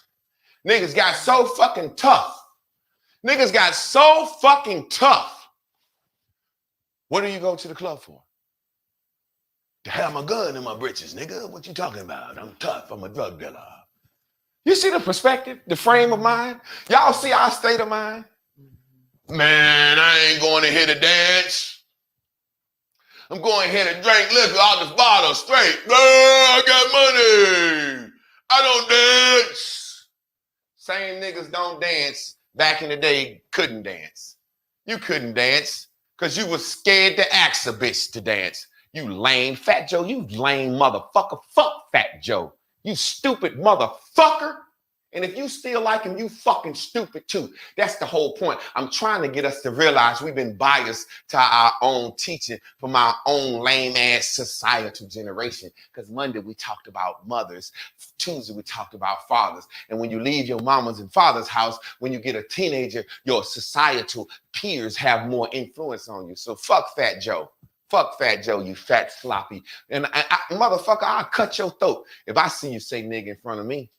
Niggas got so fucking tough. What do you go to the club for? To have my gun in my britches, nigga. What you talking about? I'm tough. I'm a drug dealer. You see the perspective, the frame of mind? Y'all see our state of mind? Man, I ain't going to hit a dance. I'm going here to drink liquor out this bottle straight. I got money. I don't dance. Same niggas don't dance back in the day couldn't dance. You couldn't dance because you was scared to ask a bitch to dance. You lame Fat Joe, you lame motherfucker. Fuck Fat Joe. You stupid motherfucker. And if you still like him, you fucking stupid too. That's the whole point. I'm trying to get us to realize we've been biased to our own teaching from our own lame ass societal generation. Because Monday we talked about mothers. Tuesday we talked about fathers. And when you leave your mama's and father's house, when you get a teenager, your societal peers have more influence on you. So fuck Fat Joe. Fuck Fat Joe, you fat sloppy. And motherfucker, I'll cut your throat if I see you say nigga in front of me.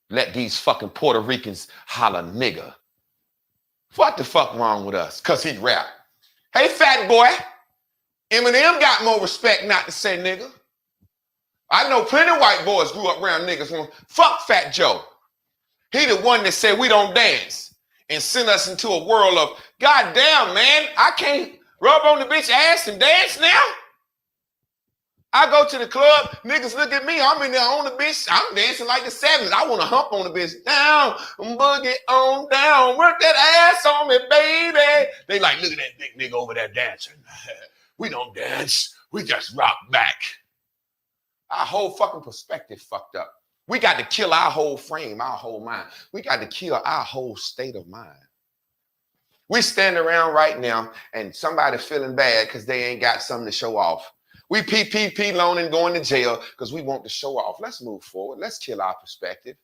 Let these fucking Puerto Ricans holler nigga. What the fuck wrong with us? Cause he rap. Hey, fat boy. Eminem got more respect not to say nigga. I know plenty of white boys grew up around niggas. Fuck Fat Joe. He the one that said we don't dance and sent us into a world of, goddamn, man, I can't rub on the bitch ass and dance now. I go to the club, niggas look at me, I'm in there on the bitch, I'm dancing like the 70s. I want to hump on the bitch. Down, boogie on down, work that ass on me, baby. They like, look at that big nigga over there dancing. We don't dance, we just rock back. Our whole fucking perspective fucked up. We got to kill our whole frame, our whole mind. We got to kill our whole state of mind. We stand around right now and somebody feeling bad because they ain't got something to show off. We PPP loaning, going to jail because we want to show off. Let's move forward. Let's kill our perspective.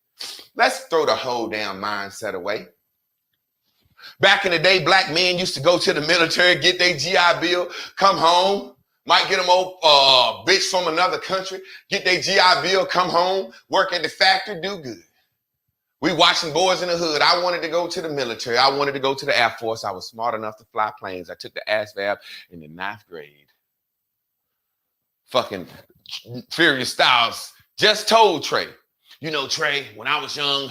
Let's throw the whole damn mindset away. Back in the day, black men used to go to the military, get their GI Bill, come home, might get them old bitch from another country, get their GI Bill, come home, work at the factory, do good. We watching Boys in the Hood. I wanted to go to the military. I wanted to go to the Air Force. I was smart enough to fly planes. I took the ASVAB in the 9th grade. Fucking Furious Styles just told Trey, you know, Trey, when I was young,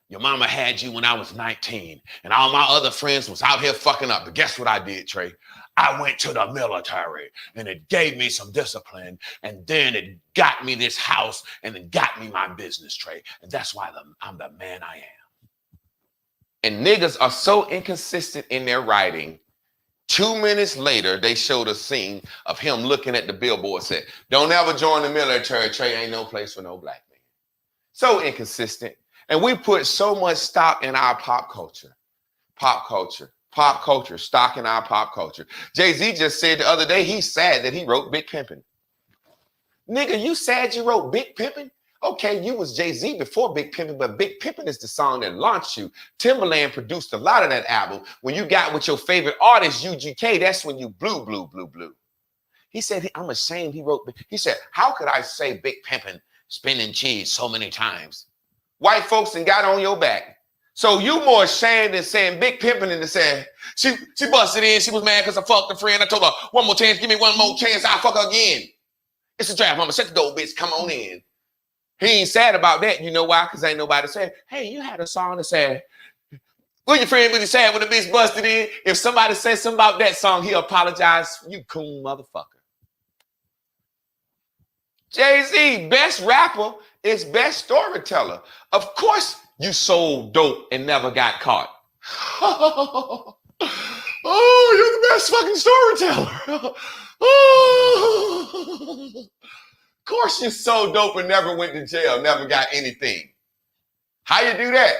your mama had you when I was 19 and all my other friends was out here fucking up. But guess what I did, Trey? I went to the military and it gave me some discipline. And then it got me this house and it got me my business tray. And that's why I'm the man I am. And niggas are so inconsistent in their writing. 2 minutes later, they showed a scene of him looking at the billboard, said, don't ever join the military, Trey, ain't no place for no black man. So inconsistent. And we put so much stock in our pop culture, stock in our pop culture. Jay-Z just said the other day, he's sad that he wrote Big Pimpin'. Nigga, you sad you wrote Big Pimpin'? Okay, you was Jay-Z before Big Pimpin', but Big Pimpin' is the song that launched you. Timberland produced a lot of that album. When you got with your favorite artist, UGK, that's when you blew. He said, I'm ashamed he wrote, he said, how could I say Big Pimpin' spinning cheese so many times? White folks done got on your back. So you more ashamed than saying Big Pimpin' than to say, she busted in, she was mad because I fucked a friend. I told her, one more chance, give me one more chance, I'll fuck her again. It's a draft, mama, shut the door, bitch, come on in. He ain't sad about that. You know why? Because ain't nobody said, hey, you had a song that said, will your friend really sad when the bitch busted in? If somebody says something about that song, he'll apologize. You cool motherfucker. Jay-Z, best rapper is best storyteller. Of course you sold dope and never got caught. Oh, you're the best fucking storyteller. Oh. Of course you sold dope and never went to jail, never got anything. How you do that?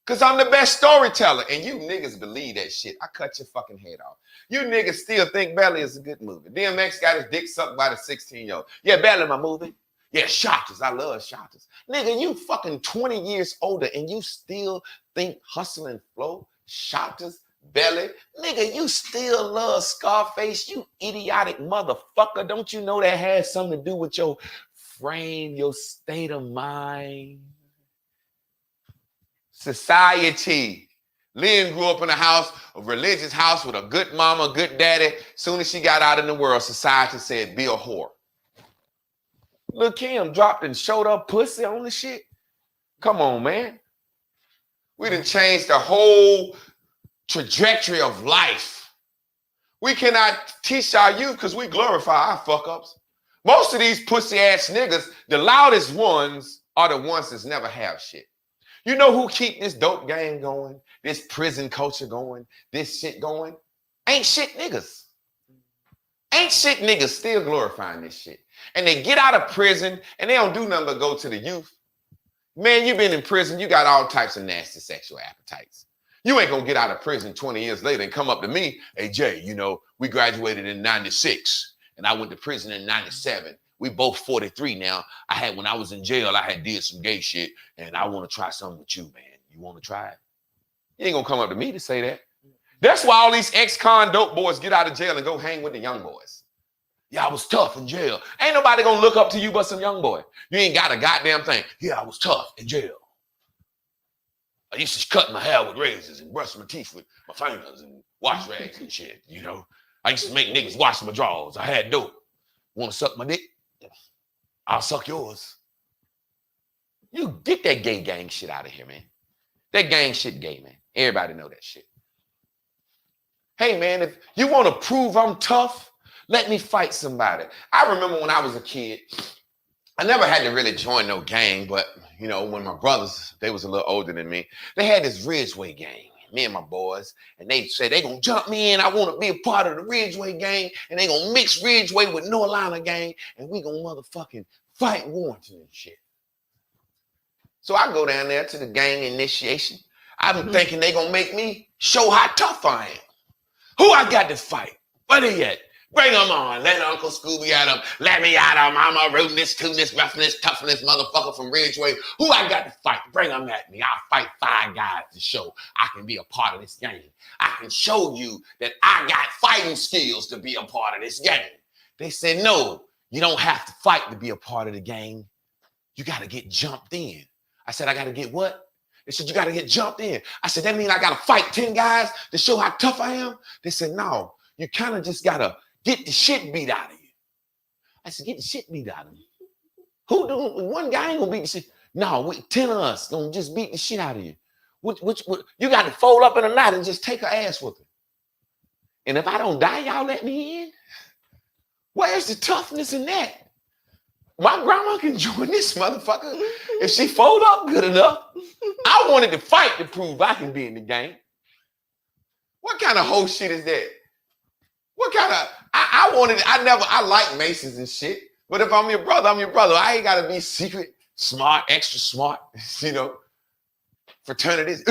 Because I'm the best storyteller. And you niggas believe that shit. I cut your fucking head off. You niggas still think Belly is a good movie. DMX got his dick sucked by the 16-year-old. Yeah, Belly, my movie. Yeah, Shotters. I love Shotters. Nigga, you fucking 20 years older and you still think Hustle and Flow, Shotters, Belly. Nigga, you still love Scarface, you idiotic motherfucker. Don't you know that has something to do with your frame, your state of mind? Society. Lynn grew up in a religious house with a good mama, good daddy. Soon as she got out in the world, society said, be a whore. Lil' Kim dropped and showed up pussy on the shit. Come on, man. We done changed the whole trajectory of life. We cannot teach our youth because we glorify our fuck-ups. Most of these pussy ass niggas, the loudest ones are the ones that never have shit. You know who keep this dope game going, this prison culture going, this shit going? Ain't shit niggas. Ain't shit niggas still glorifying this shit. And they get out of prison and they don't do nothing but go to the youth. Man, you've been in prison, you got all types of nasty sexual appetites. You ain't gonna get out of prison 20 years later and come up to me, hey Jay, you know, we graduated in 96 and I went to prison in 97. We both 43 now. When I was in jail, I had did some gay shit and I wanna try something with you, man. You wanna try it? You ain't gonna come up to me to say that. That's why all these ex-con dope boys get out of jail and go hang with the young boys. Yeah, I was tough in jail. Ain't nobody gonna look up to you but some young boy. You ain't got a goddamn thing. Yeah, I was tough in jail. I used to cut my hair with razors and brush my teeth with my fingers and wash rags and shit, you know. I used to make niggas wash my drawers. I had dope. Want to suck my dick? I'll suck yours. You get that gay gang shit out of here, man. That gang shit gay, man. Everybody know that shit. Hey, man, if you want to prove I'm tough, let me fight somebody. I remember when I was a kid, I never had to really join no gang, but, you know, when my brothers, they was a little older than me, they had this Ridgeway gang, me and my boys, and they said, they gonna jump me in, I want to be a part of the Ridgeway gang, and they gonna mix Ridgeway with North Carolina gang, and we gonna motherfucking fight Warrington and shit. So I go down there to the gang initiation. I've been thinking they gonna make me show how tough I am. Who I got to fight? Where they at? Bring them on. Let Uncle Scooby at them. Let me at them. I'm a rudeness, toughness, roughness, toughness motherfucker from Ridgeway. Who I got to fight? Bring them at me. I'll fight 5 guys to show I can be a part of this game. I can show you that I got fighting skills to be a part of this game. They said, no, you don't have to fight to be a part of the game. You got to get jumped in. I said, I got to get what? They said, you got to get jumped in. I said, that means I got to fight 10 guys to show how tough I am? They said, no, you kind of just got to get the shit beat out of you. I said, get the shit beat out of me. Who do one guy ain't gonna beat the shit? No, 10 of us gonna just beat the shit out of you. Which you got to fold up in a knot and just take her ass with her. And if I don't die, y'all let me in? Where's the toughness in that? My grandma can join this motherfucker if she fold up good enough. I wanted to fight to prove I can be in the game. What kind of whole shit is that? What kind of, I like Masons and shit, but if I'm your brother, I'm your brother. I ain't gotta be secret, smart, extra smart, you know, fraternities.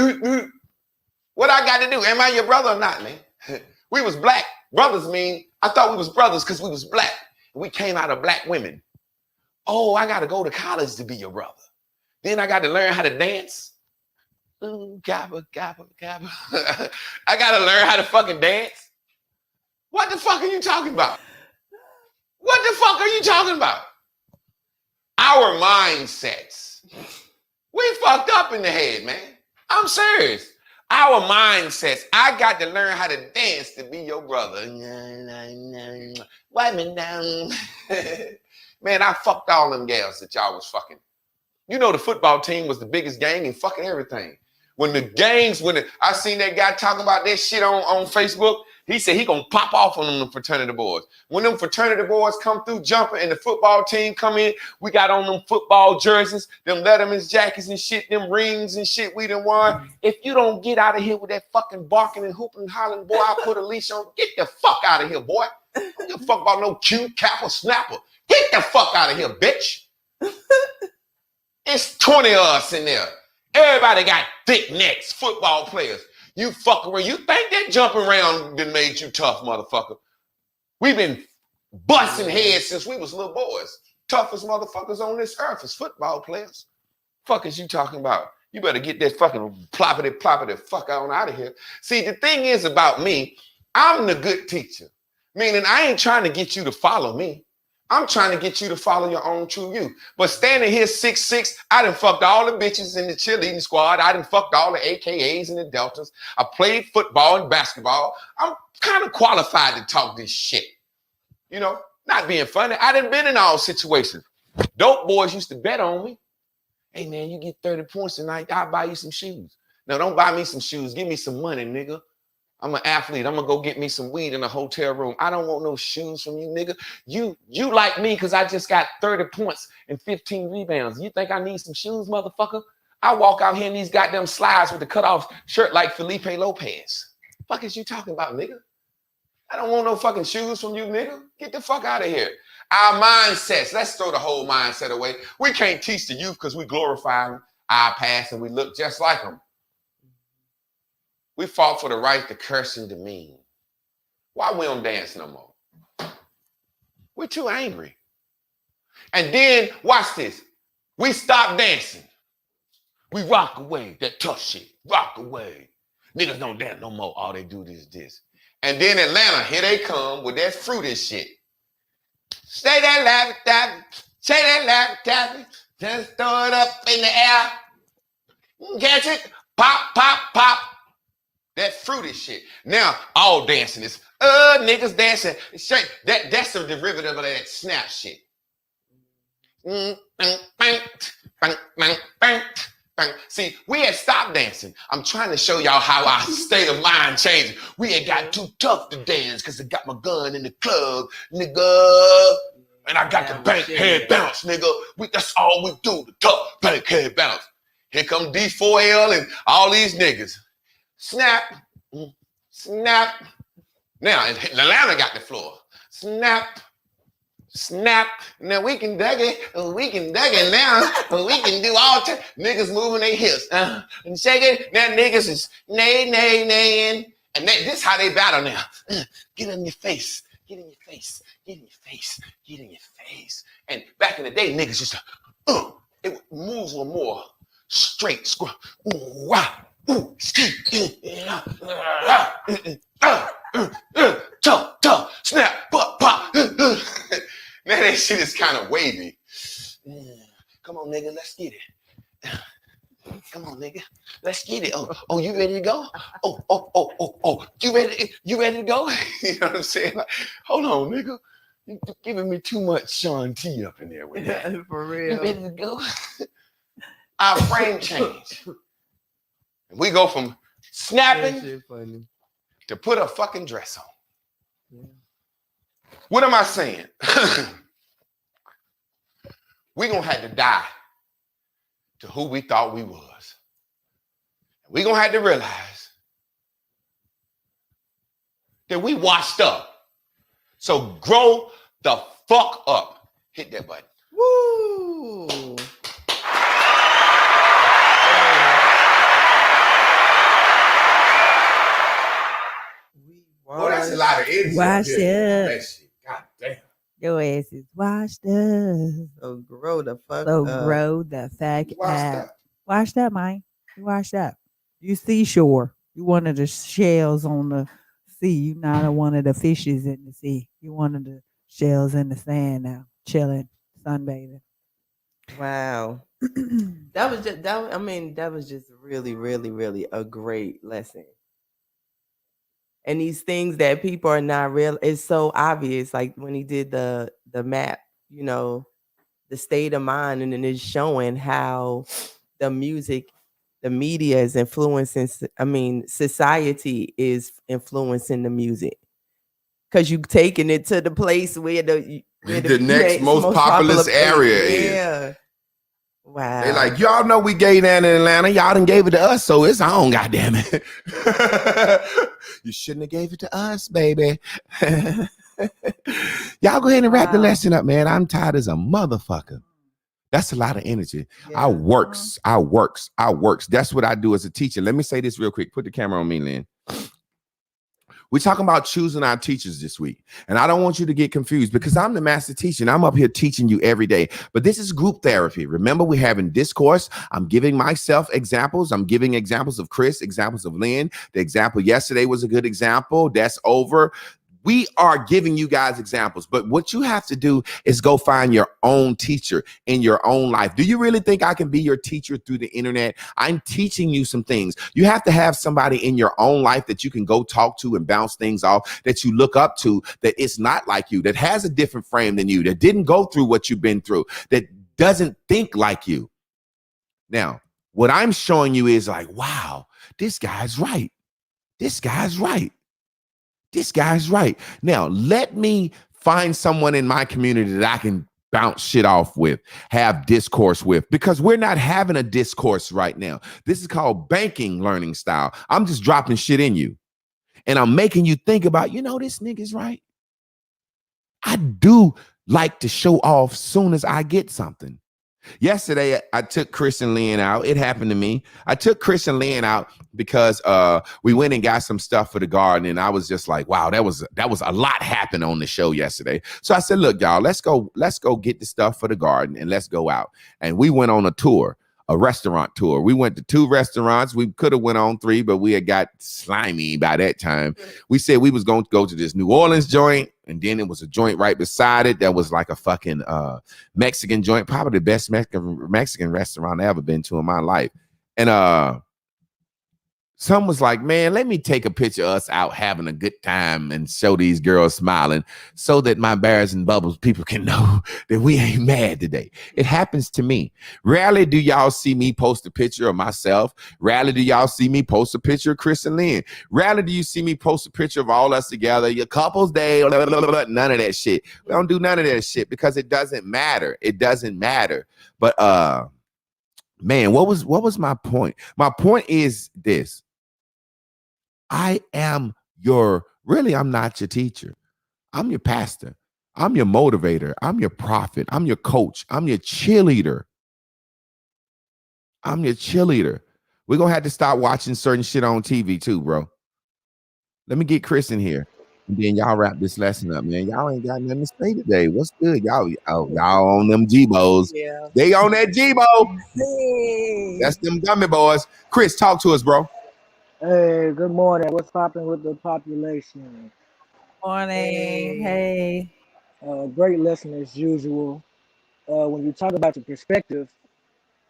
What I got to do? Am I your brother or not, man? We was black. Brothers mean, I thought we was brothers because we was black. We came out of black women. Oh, I got to go to college to be your brother. Then I got to learn how to dance. Ooh, gabba, gabba, gabba. I got to learn how to fucking dance. What the fuck are you talking about? What the fuck are you talking about? Our mindsets. We fucked up in the head, man. I'm serious. Our mindsets. I got to learn how to dance to be your brother. Wipe me down. Man, I fucked all them gals that y'all was fucking. You know the football team was the biggest gang in fucking everything. When the gangs, I seen that guy talking about that shit on Facebook, he said he gonna pop off on them fraternity boys. When them fraternity boys come through jumping and the football team come in, we got on them football jerseys, them Letterman's jackets and shit, them rings and shit we done won. If you don't get out of here with that fucking barking and hooping and hollering, boy, I'll put a leash on. Get the fuck out of here, boy. Don't give a fuck about no cute cap or snapper. Get the fuck out of here, bitch. It's 20 of us in there. Everybody got thick necks, football players. You fuck around. You think that jumping around done made you tough, motherfucker? We've been busting heads since we was little boys. Toughest motherfuckers on this earth is football players. Fuck is you talking about? You better get that fucking ploppity fuck on out of here. See, the thing is about me, I'm the good teacher. Meaning I ain't trying to get you to follow me. I'm trying to get you to follow your own true you. But standing here 6'6", I done fucked all the bitches in the cheerleading squad. I done fucked all the AKAs and the Deltas. I played football and basketball. I'm kind of qualified to talk this shit. You know, not being funny. I done been in all situations. Dope boys used to bet on me. Hey, man, you get 30 points tonight, I'll buy you some shoes. No, don't buy me some shoes. Give me some money, nigga. I'm an athlete. I'm gonna go get me some weed in a hotel room. I don't want no shoes from you, nigga. You like me because I just got 30 points and 15 rebounds. You think I need some shoes, motherfucker? I walk out here in these goddamn slides with the cutoff shirt like Felipe Lopez. Fuck is you talking about, nigga? I don't want no fucking shoes from you, nigga. Get the fuck out of here. Our mindsets, let's throw the whole mindset away. We can't teach the youth because we glorify our past and we look just like them. We fought for the right to curse and demean. Why we don't dance no more? We're too angry. And then, watch this. We stop dancing. We rock away, that tough shit. Rock away. Niggas don't dance no more. All they do is this. And then Atlanta, here they come with that fruity shit. Say that laugh tap, say that laugh tap, just throw it up in the air. Catch it, pop, pop, pop. That fruity shit. Now, all dancing is, niggas dancing. That's a derivative of that snap shit. See, we had stopped dancing. I'm trying to show y'all how our state of mind changed. We had got too tough to dance because I got my gun in the club, nigga. And I got the bank head bounce, nigga. That's all we do, the tough bank head bounce. Here come D4L and all these niggas. Snap, snap. Now, Atlanta got the floor. Snap, snap. Now we can dig it. We can dig it now. We can do all time. Niggas moving their hips. And shake it. Now niggas is nay, nay, naying. And this how they battle now. Get in your face. Get in your face. Get in your face. Get in your face. And back in the day, niggas used to, it moves were more straight. Ooh, wow. Ooh, tough, snap, pop. Now that shit is kind of wavy. Come on, nigga, let's get it. Come on, nigga, let's get it. Oh, you ready to go? Oh, you ready to go? You know what I'm saying? Like, hold on, nigga. You're giving me too much Sean T up in there with that. For real. You ready to go? Our frame change. We go from snapping to put a fucking dress on. What am I saying? We're going to have to die to who we thought we was. We're going to have to realize that we washed up. So grow the fuck up. Hit that button. Woo! Oh, that's a lot of energy. Wash up here. That shit. God damn. Your ass is washed up. So grow the fuck So up. grow the fuck Washed up. up. Washed up, man. You washed up. You seashore. You one of the shells on the sea. You not one of the fishes in the sea. You one of the shells in the sand now, chilling, sunbathing. Wow. That was just really, really, really a great lesson. And these things that people are not real, it's so obvious. Like when he did the map, you know, the state of mind, and then it's showing how the music, the media is influencing. Society is influencing the music because you taking it to the place where the next most populous area is. Yeah. Wow. They like, y'all know we gay down in Atlanta. Y'all done gave it to us, so it's on, goddamn it. You shouldn't have gave it to us, baby. Y'all go ahead and wrap the lesson up, man. I'm tired as a motherfucker. That's a lot of energy. Yeah. I works. That's what I do as a teacher. Let me say this real quick. Put the camera on me, Lynn. We're talking about choosing our teachers this week. And I don't want you to get confused because I'm the master teacher and I'm up here teaching you every day. But this is group therapy. Remember, we're having discourse. I'm giving myself examples. I'm giving examples of Chris, examples of Lynn. The example yesterday was a good example. That's over. We are giving you guys examples, but what you have to do is go find your own teacher in your own life. Do you really think I can be your teacher through the internet? I'm teaching you some things. You have to have somebody in your own life that you can go talk to and bounce things off, that you look up to, that it's not like you, that has a different frame than you, that didn't go through what you've been through, that doesn't think like you. Now, what I'm showing you is like, wow, this guy's right. This guy's right. This guy's right. Now, let me find someone in my community that I can bounce shit off with, have discourse with, because we're not having a discourse right now. This is called banking learning style. I'm just dropping shit in you. And I'm making you think about, this nigga's right. I do like to show off soon as I get something. Yesterday, I took Chris and Lynn out. It happened to me. I took Chris and Lynn out because we went and got some stuff for the garden, and I was just like, wow, that was a lot happened on the show yesterday. So I said, look, y'all, let's go get the stuff for the garden and let's go out. And we went on a tour, a restaurant tour. We went to 2 restaurants. We could have went on 3, but we had got slimy by that time. We said we was going to go to this New Orleans joint, and then it was a joint right beside it that was like a fucking Mexican joint, probably the best Mexican restaurant I ever been to in my life. And some was like, man, let me take a picture of us out having a good time and show these girls smiling so that my Bears and Bubbles people can know that we ain't mad today. It happens to me. Rarely do y'all see me post a picture of myself. Rarely do y'all see me post a picture of Chris and Lynn. Rarely do you see me post a picture of all us together, your couples day, blah, blah, blah, blah, none of that shit. We don't do none of that shit because it doesn't matter. It doesn't matter. But man, what was my point? My point is this. I'm not your teacher. I'm your pastor. I'm your motivator. I'm your prophet. I'm your coach. I'm your cheerleader. We're going to have to stop watching certain shit on TV too, bro. Let me get Chris in here. And then y'all wrap this lesson up, man. Y'all ain't got nothing to say today. What's good? Y'all on them G-Bos. Yeah. They on that G-Bo. Hey. That's them gummy boys. Chris, talk to us, bro. Hey, good morning. What's popping with the population? Morning. Hey. Great lesson as usual. When you talk about the perspective,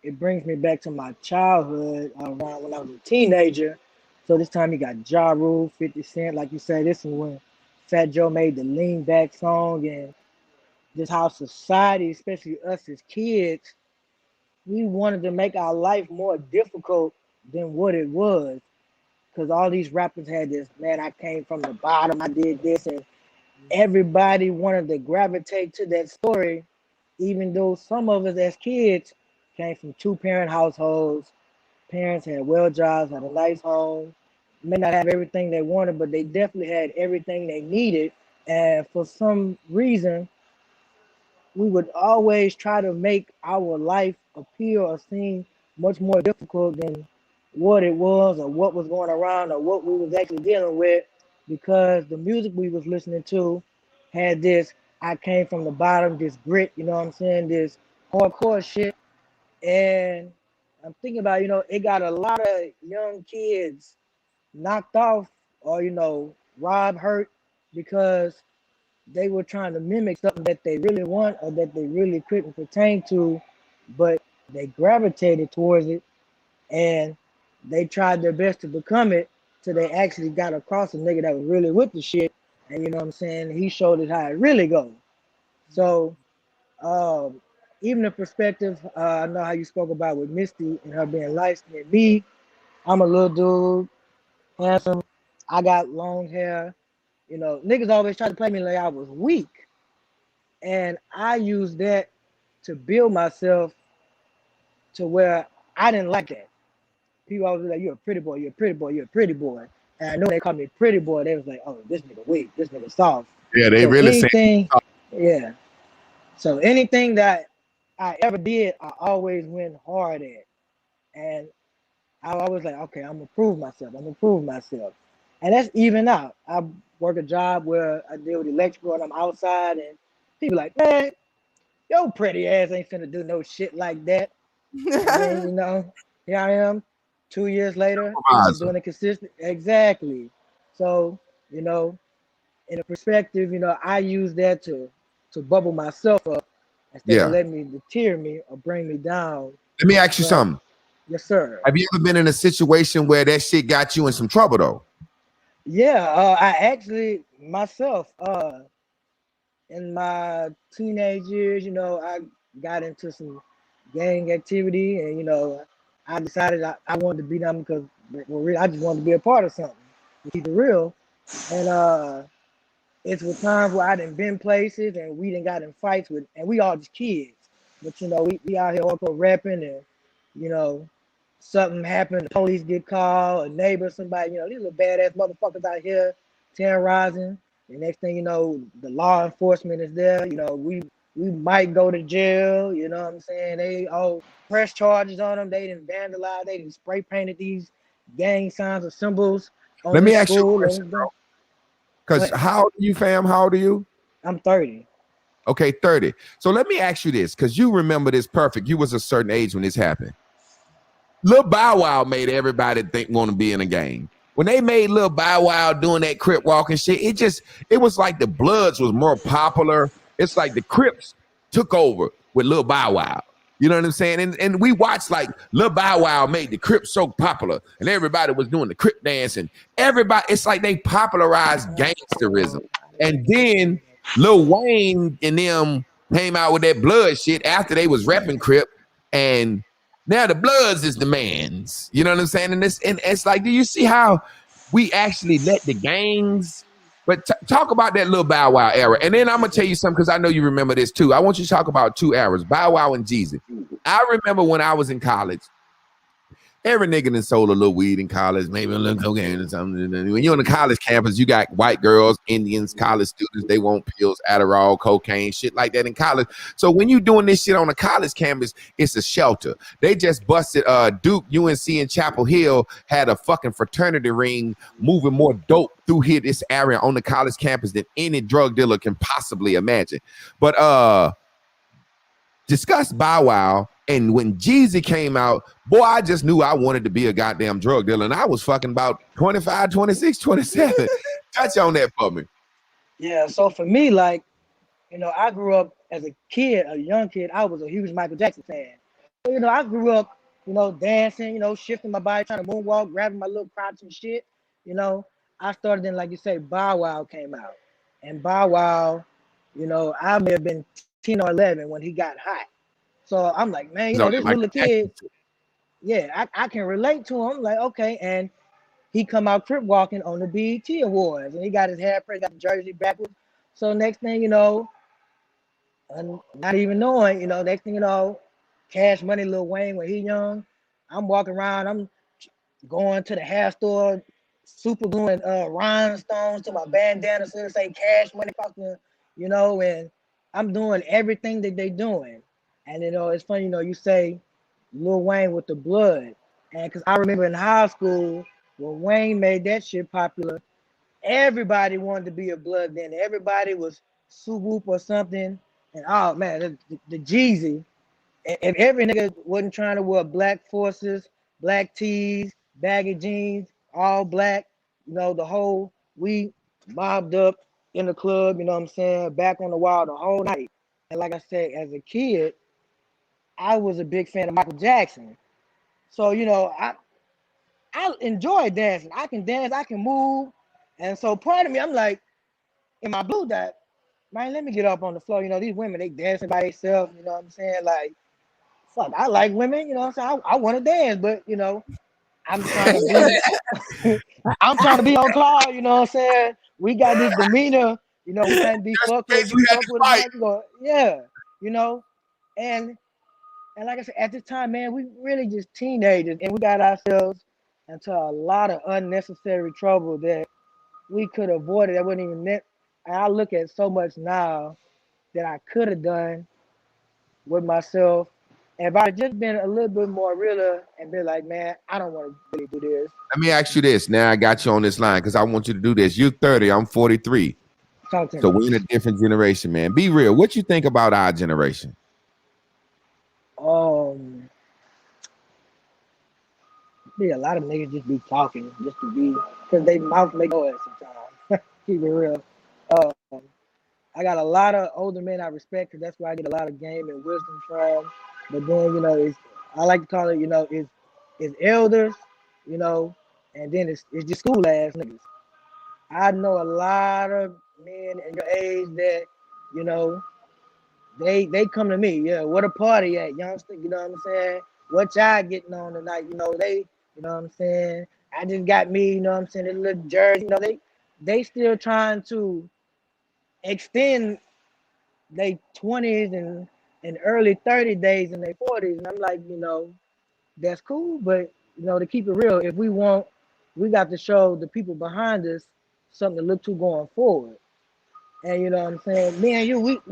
it brings me back to my childhood around when I was a teenager. So this time you got Ja Rule, 50 Cent, like you said. This is when Fat Joe made the Lean Back song, and just how society, especially us as kids, we wanted to make our life more difficult than what it was. Because all these rappers had this, man, I came from the bottom, I did this, and everybody wanted to gravitate to that story, even though some of us as kids came from two-parent households. Parents had well jobs, had a nice home, may not have everything they wanted, but they definitely had everything they needed. And for some reason, we would always try to make our life appear or seem much more difficult than what it was or what was going around or what we was actually dealing with, because the music we was listening to had this I came from the bottom, this grit, you know what I'm saying, this hardcore shit. And I'm thinking about, it got a lot of young kids knocked off or, robbed, hurt, because they were trying to mimic something that they really want or that they really couldn't pertain to, but they gravitated towards it and they tried their best to become it till they actually got across a nigga that was really with the shit. And you know what I'm saying? He showed it how it really goes. So even the perspective, I know how you spoke about with Misty and her being light skinned. Me, I'm a little dude, handsome. I got long hair. Niggas always try to play me like I was weak. And I used that to build myself to where I didn't like that. People always be like, you're a pretty boy, you're a pretty boy, you're a pretty boy. And I know they called me pretty boy. They was like, oh, this nigga weak, this nigga soft. Yeah, they So really say anything, yeah. So anything that I ever did, I always went hard at. And I always like, okay, I'm gonna prove myself. I'm gonna prove myself. And that's even out. I work a job where I deal with electrical and I'm outside and people like, man, your pretty ass ain't finna do no shit like that. And then, here I am 2 years later, and I'm supervisor. doing it consistent. Exactly. So, in a perspective, I use that to bubble myself up instead of Yeah. letting me deter me or bring me down. Let me ask you But something. yes, sir. Have you ever been in a situation where that shit got you in some trouble though? Yeah, I actually myself, in my teenage years, I got into some gang activity, and I decided I wanted to be down because I just wanted to be a part of something. To keep it real, and it's with times where I done been places and we done got in fights with, and we all just kids, but we out here also rapping, and something happened, the police get called, a neighbor, somebody, these are badass motherfuckers out here terrorizing. The next thing you know, the law enforcement is there. We might go to jail. You know what I'm saying? They press charges on them. They didn't vandalize. They didn't spray painted these gang signs or symbols on Let me this ask you a school. question, bro. Because But how old are you, fam? How old are you? I'm 30. Okay, 30. So let me ask you this, because you remember this perfect. You was a certain age when this happened. Lil Bow Wow made everybody want to be in a gang. When they made Lil Bow Wow doing that Crip walking shit, it was like the Bloods was more popular. It's like the Crips took over with Lil Bow Wow. You know what I'm saying? And we watched like Lil Bow Wow made the Crips so popular, and everybody was doing the Crip dance, and everybody, it's like they popularized gangsterism. And then Lil Wayne and them came out with that Blood shit after they was repping Crip, and now the Bloods is the mans. You know what I'm saying? And it's like, do you see how we actually let the gangs? But talk about that Lil Bow Wow era. And then I'm going to tell you something, because I know you remember this too. I want you to talk about 2 eras, Bow Wow and Jeezy. I remember when I was in college, every nigga done sold a little weed in college, maybe a little cocaine or something. When you're on the college campus, you got white girls, Indians, college students, they want pills, Adderall, cocaine, shit like that in college. So when you doing this shit on a college campus, it's a shelter. They just busted Duke, UNC, and Chapel Hill had a fucking fraternity ring moving more dope through here, this area on the college campus than any drug dealer can possibly imagine. But discuss Bow Wow. And when Jeezy came out, boy, I just knew I wanted to be a goddamn drug dealer. And I was fucking about 25, 26, 27. Touch on that for me. Yeah, so for me, like, I grew up as a kid, a young kid. I was a huge Michael Jackson fan. So, I grew up, dancing, shifting my body, trying to moonwalk, grabbing my little crotch and shit. I started in, like you say, Bow Wow came out. And Bow Wow, I may have been 10 or 11 when he got hot. So I'm like, man, this little kid, yeah, I can relate to him. Like, okay, and he come out Crip walking on the BET Awards, and he got his hair pressed, got the jersey backwards. So next thing you know, and not even knowing, next thing you know, Cash Money, Lil Wayne when he young, I'm walking around, I'm going to the hair store, super gluing rhinestones to my bandana so it say Cash Money fucking, and I'm doing everything that they doing. And it's funny, you say Lil Wayne with the blood. And because I remember in high school when Wayne made that shit popular, everybody wanted to be a blood then. Everybody was Swoop or something. And oh man, the Jeezy. If every nigga wasn't trying to wear black forces, black tees, baggy jeans, all black, the whole we mobbed up in the club, you know what I'm saying, back on the wall the whole night. And like I said, as a kid, I was a big fan of Michael Jackson. So, I enjoy dancing. I can dance, I can move. And so part of me, I'm like, in my blue dot, man, let me get up on the floor. These women, they dancing by themselves, you know what I'm saying? Like, fuck, I like women, you know what I'm saying? I want to dance, but I'm trying to be I'm trying to be on cloud, you know what I'm saying? We got this demeanor, we can't be fucked with, crazy we had fuck to with fight. yeah, and like I said, at this time, man, we really just teenagers and we got ourselves into a lot of unnecessary trouble that we could avoid it. That wasn't even net. And I look at so much now that I could have done with myself. And if I just been a little bit more realer and be like, man, I don't want to really do this. Let me ask you this. Now I got you on this line because I want you to do this. You're 30, I'm 43. Talk to So me. we're in a different generation, man. Be real. What you think about our generation? Be a lot of niggas just be talking just to be, because they mouth make noise sometimes. Keep it real. Um, I got a lot of older men I respect because that's where I get a lot of game and wisdom from. But then, it's, I like to call it, it's elders, and then it's just school ass niggas. I know a lot of men in your age that, you know, they come to me, yeah, what a party at, youngster, you know what I'm saying? What y'all getting on tonight? You know what I'm saying? I just got me, you know what I'm saying, this little jersey, they still trying to extend their 20s and early 30 days in their 40s. And I'm like, that's cool, but to keep it real, if we got to show the people behind us something to look to going forward. And you know what I'm saying? Me and you,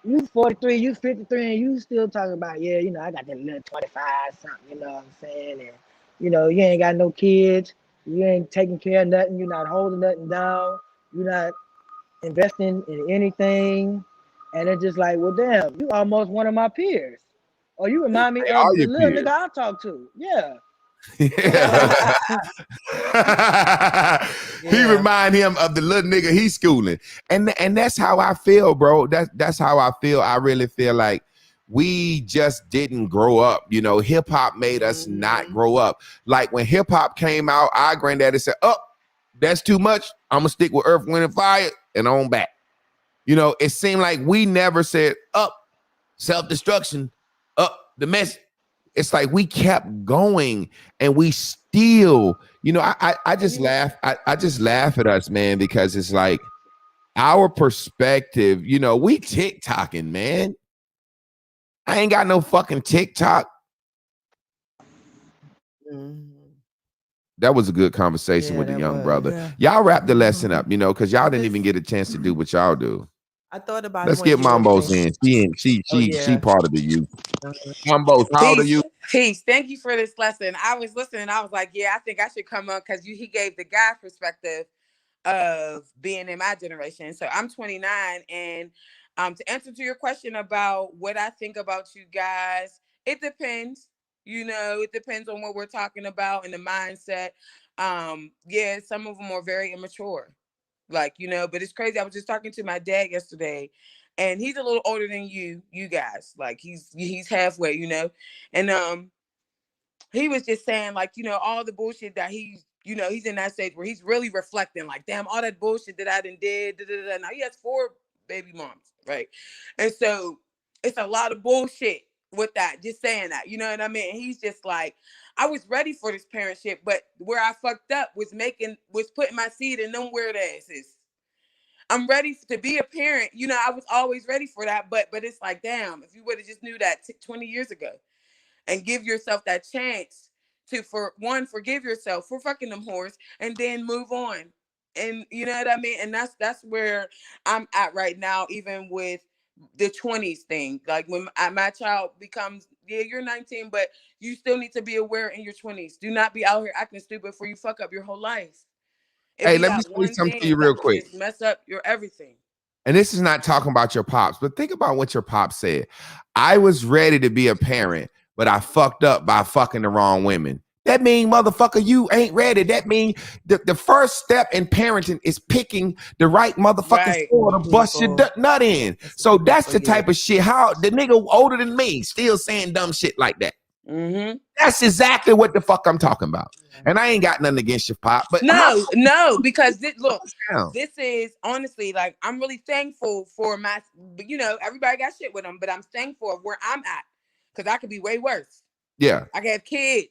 you 43, you 53, and you still talking about, yeah, I got that little 25 something, you know what I'm saying? And you ain't got no kids, you ain't taking care of nothing, you're not holding nothing down, you're not investing in anything. And it's just like, well, damn, you almost one of my peers. Or you remind me They of are the your little peers. nigga I talk to. Yeah. Yeah. He Yeah. remind him of the little nigga he's schooling. And that's how I feel, bro. That's how I feel. I really feel like we just didn't grow up. Hip hop made us not grow up. Like when hip hop came out, our granddaddy said, oh, that's too much. I'm gonna stick with Earth, Wind, and Fire and on back. It seemed like we never said up, self-destruction, up, the mess. It's like we kept going and we still, I just laugh. I just laugh at us, man, because it's like our perspective, we TikToking, man. I ain't got no fucking TikTok. That was a good conversation with the young brother. Yeah. Y'all wrap the lesson up, because y'all didn't even get a chance to do what y'all do. I thought about Let's it when get you were Mambos saying- in. She yeah. part of the youth. Mambos, how old are you? Peace. Thank you for this lesson. I was listening. I was like, yeah, I think I should come on because he gave the guy perspective of being in my generation. So I'm 29, and to answer to your question about what I think about you guys, it depends. It depends on what we're talking about and the mindset. Yeah, some of them are very immature, but it's crazy. I was just talking to my dad yesterday, and he's a little older than you guys. Like he's halfway, and he was just saying, like, all the bullshit that he's in that stage where he's really reflecting, like, damn, all that bullshit that I done did. Now he has 4 baby moms, right? And so it's a lot of bullshit with that, just saying that, you know what I mean? And he's just like, I was ready for this parentship, but where I fucked up was putting my seed in them weird asses. I'm ready to be a parent. You know, I was always ready for that. But it's like, damn, if you would have just knew that 20 years ago and give yourself that chance to, for one, forgive yourself for fucking them whores and then move on. And you know what I mean? And that's where I'm at right now, even with the 20s thing. Like when my child becomes, yeah, you're 19, but you still need to be aware in your 20s. Do not be out here acting stupid before you fuck up your whole life. If Hey, you let me got say one something to thing you real that quick. just mess up your everything. And this is not talking about your pops, but think about what your pops said. I was ready to be a parent, but I fucked up by fucking the wrong women. That mean, motherfucker, you ain't ready. That mean the first step in parenting is picking the right motherfucking Right. sword to bust your nut in. So that's the type of shit. How the nigga older than me still saying dumb shit like that. Mm-hmm. That's exactly what the fuck I'm talking about. And I ain't got nothing against your pop, but No, because look, down. this is honestly, like, I'm really thankful for my, you know, everybody got shit with them, but I'm thankful of where I'm at, because I could be way worse. Yeah. I can have kids.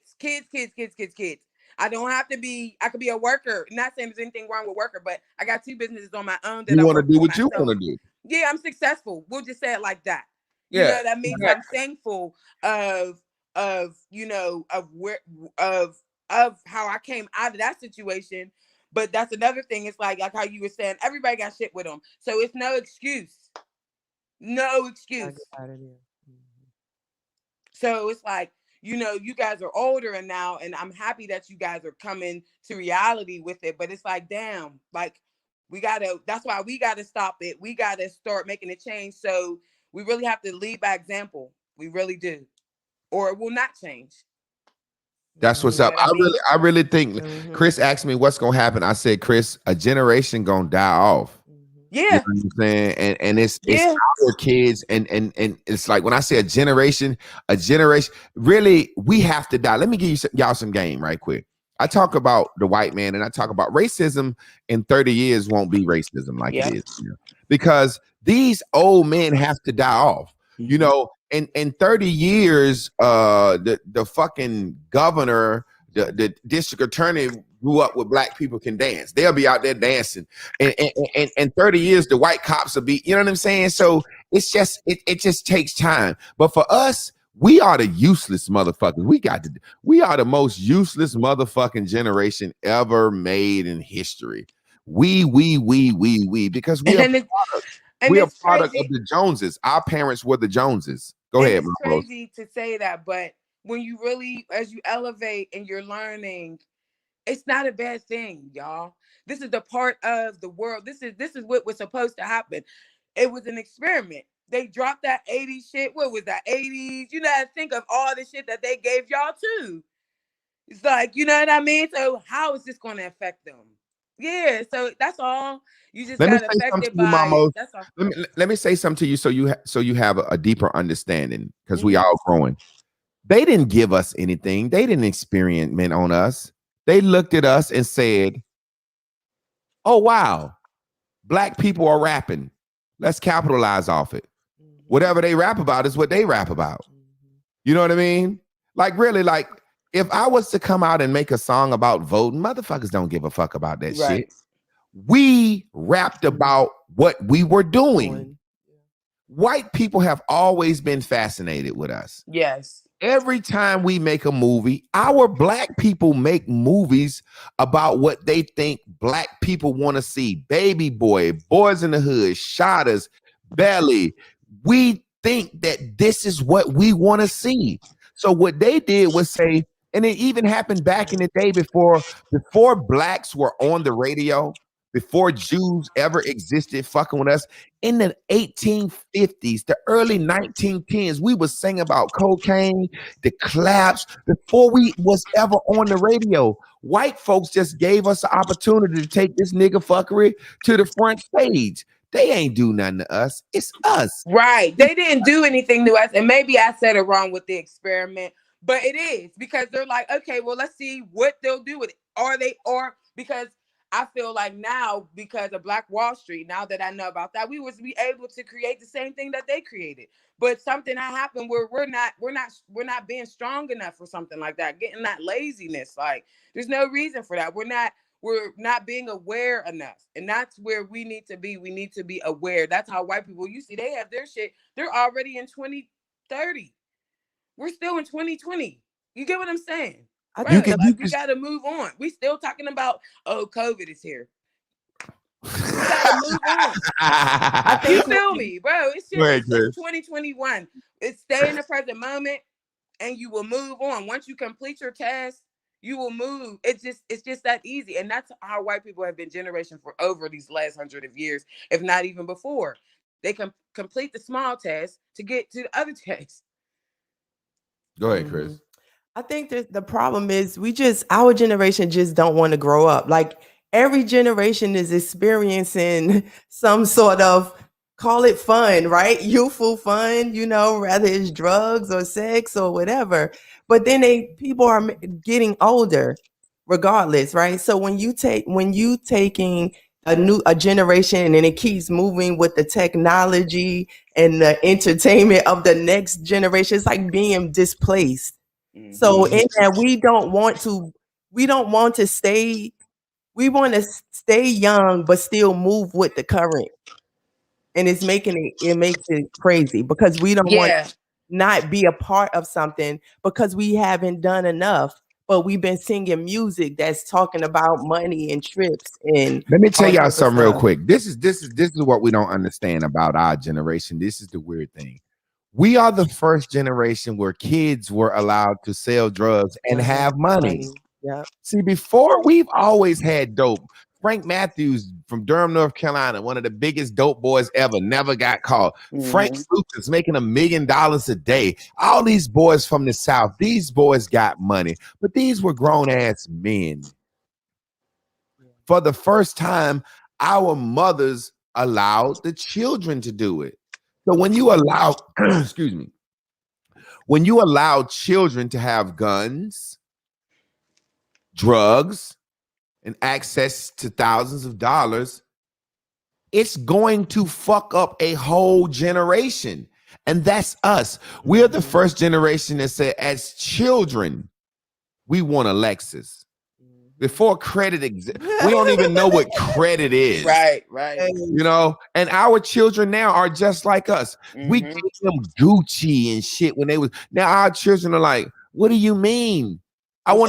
I don't have to be, I could be a worker. Not saying there's anything wrong with worker, but I got 2 businesses on my own that You I want to work do for what you myself. want to do. Yeah, I'm successful. We'll just say it like that. You Yeah. know what I mean? So I'm thankful of you know, of where of how I came out of that situation. But that's another thing. It's like how you were saying, everybody got shit with them. So it's no excuse. No excuse. So it's like, you know, you guys are older and now, and I'm happy that you guys are coming to reality with it. But it's like, damn, like that's why we gotta stop it. We gotta start making a change. So we really have to lead by example. We really do. Or it will not change. That's what's up. I really think Chris asked me what's gonna happen. I said, Chris, a generation gonna die off. Yeah. You know what I'm saying? And it's our kids, and it's like when I say a generation, really, we have to die. Let me give y'all some game right quick. I talk about the white man, and I talk about racism in 30 years won't be racism like it is, you know, because these old men have to die off. You know, in 30 years, the fucking governor, the district attorney grew up with black people can dance. They'll be out there dancing. And 30 years, the white cops will be, you know what I'm saying? So it's just, it just takes time. But for us, we are the useless motherfuckers. We are the most useless motherfucking generation ever made in history. We, because we are a product of the Joneses. Our parents were the Joneses. Go ahead, it's crazy to say that, but when you really, as you elevate and you're learning, it's not a bad thing, y'all. This is the part of the world. This is what was supposed to happen. It was an experiment. They dropped that 80s shit. What was that? 80s. You know, think of all the shit that they gave y'all too. It's like, you know what I mean? So how is this going to affect them? Yeah, so that's all. You just got affected by it. That's all. Let me say something to you so you have a deeper understanding, because we all growing. They didn't give us anything. They didn't experiment on us. They looked at us and said, oh, wow, black people are rapping. Let's capitalize off it. Whatever they rap about is what they rap about. You know what I mean? Like, really, like, if I was to come out and make a song about voting, motherfuckers don't give a fuck about that shit. We rapped about what we were doing. White people have always been fascinated with us. Yes. Every time we make a movie, our black people make movies about what they think black people want to see. Baby Boy, Boys in the Hood, Shotters, Belly. We think that this is what we want to see. So what they did was say, and it even happened back in the day before blacks were on the radio, before Jews ever existed fucking with us. In the 1850s, the early 1910s, we was singing about cocaine, the claps, before we was ever on the radio. White folks just gave us the opportunity to take this nigga fuckery to the front stage. They ain't do nothing to us. It's us. Right. They didn't do anything to us. And maybe I said it wrong with the experiment, but it is because they're like, okay, well, let's see what they'll do with it. Or because I feel like now, because of Black Wall Street, now that I know about that, we was be able to create the same thing that they created. But something that happened where we're not being strong enough for something like that, getting that laziness. Like, there's no reason for that. we're not being aware enough. And that's where we need to be. We need to be aware. That's how white people, you see, they have their shit. They're already in 2030. We're still in 2020. You get what I'm saying? Bro, You can- like, you we can- gotta move on. We still talking about, oh, COVID is here. We gotta move on. You feel me, bro? It's Go ahead, just Chris. it's 2021. It's stay in the present moment, and you will move on. Once you complete your task, you will move. It's just that easy, and that's how white people have been generation for over these last 100 of years, if not even before. They can complete the small task to get to the other task. Go ahead, Chris. I think that the problem is our generation just don't want to grow up. Like every generation is experiencing some sort of, call it fun, right? Youthful fun, whether it's drugs or sex or whatever. But then people are getting older regardless, right? So when you taking a generation and it keeps moving with the technology and the entertainment of the next generation, it's like being displaced. So in that we want to stay young but still move with the current. And it makes it crazy because we don't want to not be a part of something because we haven't done enough. But we've been singing music that's talking about money and trips and Let me tell all y'all type of something real stuff. quick. This is what we don't understand about our generation. This is the weird thing. We are the first generation where kids were allowed to sell drugs and have money. Yeah. See, before we've always had dope. Frank Matthews from Durham, North Carolina, one of the biggest dope boys ever, never got caught. Frank Lucas making $1 million a day. All these boys from the South, these boys got money, but these were grown-ass men. For the first time, our mothers allowed the children to do it. So when you allow, excuse me, when you allow children to have guns, drugs, and access to thousands of dollars, it's going to fuck up a whole generation. And that's us. We're the first generation that said, as children, we want a Lexus. Before credit exists, we don't even know what credit is. Right. And our children now are just like us. We gave them Gucci and shit when they was. Now our children are like, what do you mean? I don't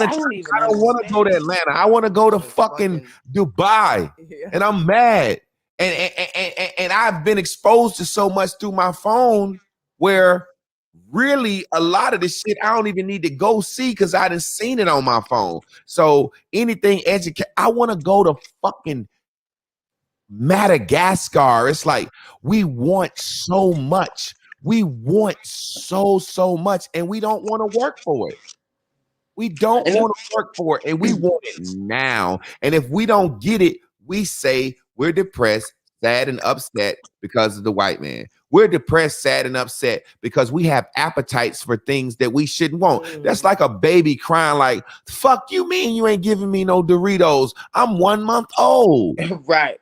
want to go to Atlanta. I want to go to fucking Dubai. And I'm mad. And I've been exposed to so much through my phone where really a lot of this shit I don't even need to go see because I done seen it on my phone. So anything I want to go to fucking Madagascar. It's like we want so much. We want so much, and we don't want to work for it. We don't want to work for it, and we want it now. And if we don't get it, we say we're depressed, sad, and upset because of the white man. We're depressed, sad, and upset because we have appetites for things that we shouldn't want. That's like a baby crying like, fuck you mean you ain't giving me no Doritos? I'm 1 month old. Right.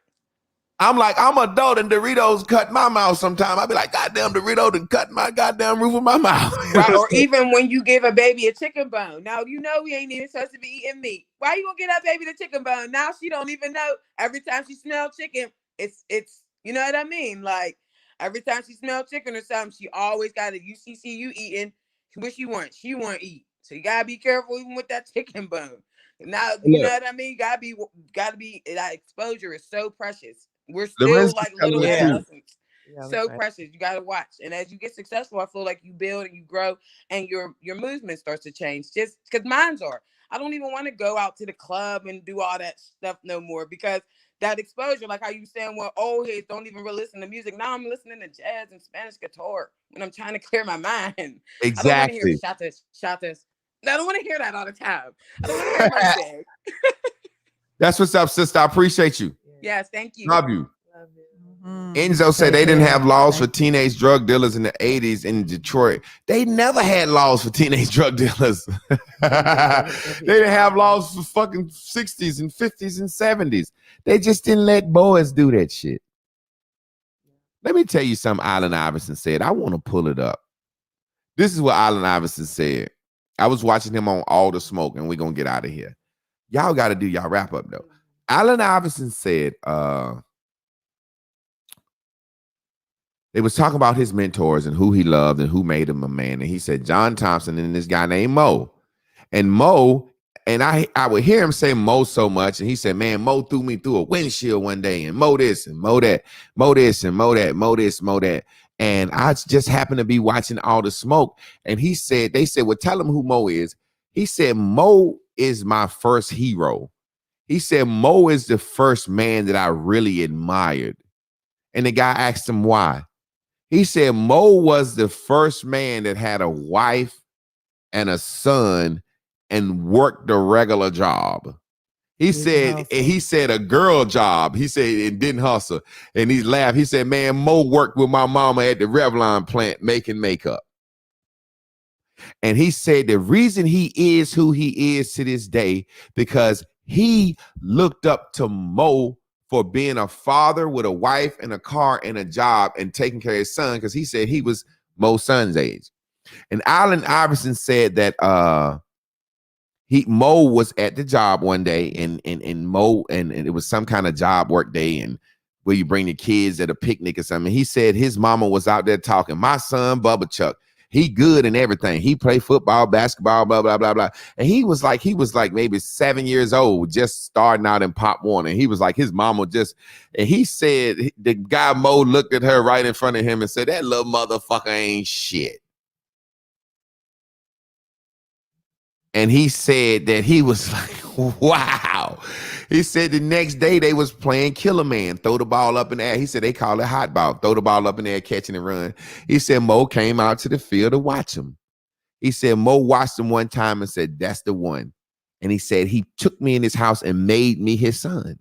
I'm like, I'm adult and Doritos cut my mouth sometime. I be like, goddamn Dorito done cut my goddamn roof of my mouth. Right. Or even when you give a baby a chicken bone. Now, we ain't even supposed to be eating meat. Why you gonna get that baby the chicken bone? Now she don't even know. Every time she smells chicken, it's you know what I mean? Like every time she smells chicken or something, she always got it. See you eating. What she want? She want to eat. So you gotta be careful even with that chicken bone. Now you know what I mean? Gotta be that exposure is so precious. We're still like little adolescents. So precious. You gotta watch. And as you get successful, I feel like you build and you grow and your movement starts to change. Just because mine's are. I don't even want to go out to the club and do all that stuff no more because that exposure, like how you saying, well, old heads don't even really listen to music. Now I'm listening to jazz and Spanish guitar when I'm trying to clear my mind. Exactly. I don't want to hear shatas. I don't want to hear that all the time. I don't want to hear my thing. That's what's up, sister. I appreciate you. Yes, thank you. Love you. Enzo said they didn't have laws for teenage drug dealers in the 80s in Detroit. They never had laws for teenage drug dealers. They didn't have laws for fucking 60s and 50s and 70s. They just didn't let boys do that shit. Let me tell you something Allen Iverson said. I want to pull it up. This is what Allen Iverson said. I was watching him on All the Smoke, and we're going to get out of here. Y'all got to do y'all wrap up, though. Allen Iverson said they was talking about his mentors and who he loved and who made him a man. And he said John Thompson and this guy named Mo. And Mo, and I would hear him say Mo so much. And he said, man, Mo threw me through a windshield one day, and Mo this and Mo that, Mo this and Mo that, Mo this, Mo that. And I just happened to be watching All the Smoke. And he said, they said, well, tell him who Mo is. He said, Mo is my first hero. He said, Mo is the first man that I really admired. And the guy asked him why. He said, Mo was the first man that had a wife and a son and worked a regular job. He said a girl job. He said it didn't hustle. And he laughed. He said, man, Mo worked with my mama at the Revlon plant making makeup. And he said the reason he is who he is to this day, because he looked up to Mo for being a father with a wife and a car and a job and taking care of his son, because he said he was Mo's son's age. And Allen Iverson said that Mo was at the job one day, and Mo, and it was some kind of job work day, and where you bring the kids at a picnic or something. He said his mama was out there talking, my son Bubba Chuck, he good and everything. He play football, basketball, blah, blah, blah, blah. And he was like maybe 7 years old, just starting out in Pop Warner. He was like, his mama just, and he said, the guy Mo looked at her right in front of him and said, that little motherfucker ain't shit. And he said that he was like, wow. He said the next day they was playing Killer Man, throw the ball up in the air. He said they call it hot ball, throw the ball up in the air, catch and run. He said Mo came out to the field to watch him. He said Mo watched him one time and said, that's the one. And he said he took me in his house and made me his son.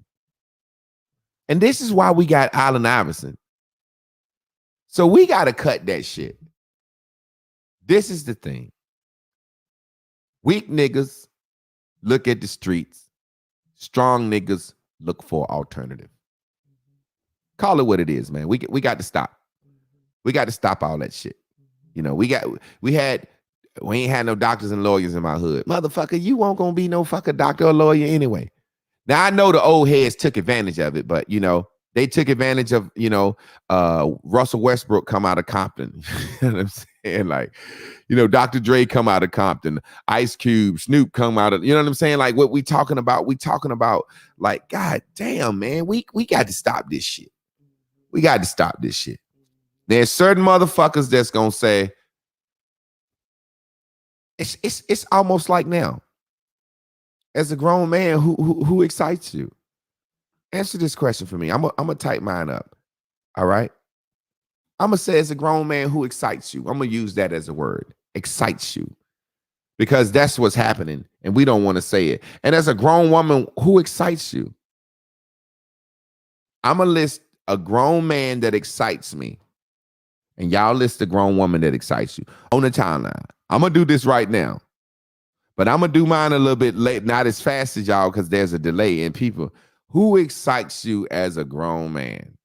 And this is why we got Allen Iverson. So we got to cut that shit. This is the thing. Weak niggas look at the streets. Strong niggas look for alternative. Call it what it is, man. We got to stop. We got to stop all that shit. You know, we ain't had no doctors and lawyers in my hood. Motherfucker, you won't gonna be no fucking doctor or lawyer anyway. Now I know the old heads took advantage of it, but you know, they took advantage of, you know, Russell Westbrook come out of Compton. You know what I'm saying? Like, you know, Dr. Dre come out of Compton, Ice Cube, Snoop come out of, you know what I'm saying? Like what we talking about like, God damn, man, we got to stop this shit. We got to stop this shit. There's certain motherfuckers that's gonna say, it's almost like now, as a grown man, who excites you? Answer this question for me. I'm gonna type mine up. All right. I'm gonna say, as a grown man, who excites you? I'm gonna use that as a word. Excites you. Because that's what's happening, and we don't want to say it. And as a grown woman, who excites you? I'm gonna list a grown man that excites me. And y'all list a grown woman that excites you on the timeline. I'm gonna do this right now. But I'm gonna do mine a little bit late, not as fast as y'all, because there's a delay in people. Who excites you as a grown man?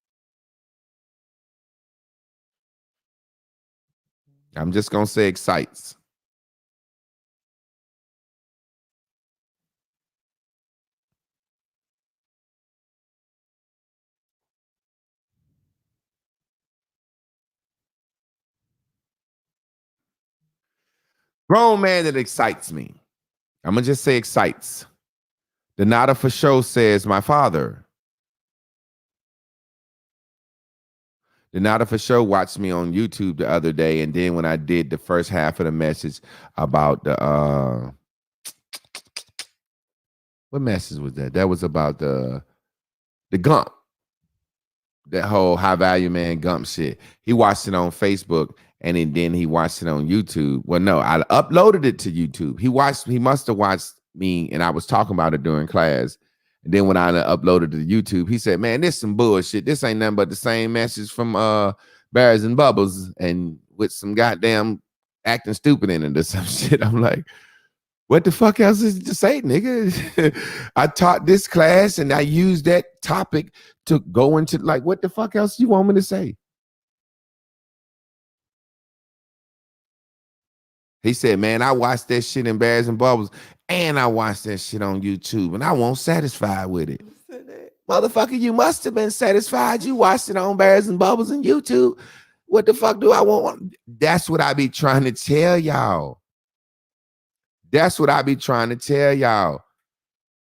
I'm just going to say excites. Grown man that excites me. I'm going to just say excites. Donata for show says, my father. Donata for show watched me on YouTube the other day, and then when I did the first half of the message about the what message was that? That was about the Gump. That whole high value man Gump shit. He watched it on Facebook, and then he watched it on YouTube. Well, no, I uploaded it to YouTube. He must have watched me, and I was talking about it during class. And then when I uploaded to YouTube, he said, man, this some bullshit. This ain't nothing but the same message from Bears and Bubbles, and with some goddamn acting stupid in it or some shit. I'm like, what the fuck else is it to say, nigga? I taught this class and I used that topic to go into, like, what the fuck else you want me to say? He said, man, I watched that shit in Bears and Bubbles, and I watched that shit on YouTube, and I won't satisfied with it. Motherfucker, you must have been satisfied. You watched it on Bears and Bubbles and YouTube. What the fuck do I want? That's what I be trying to tell y'all. That's what I be trying to tell y'all.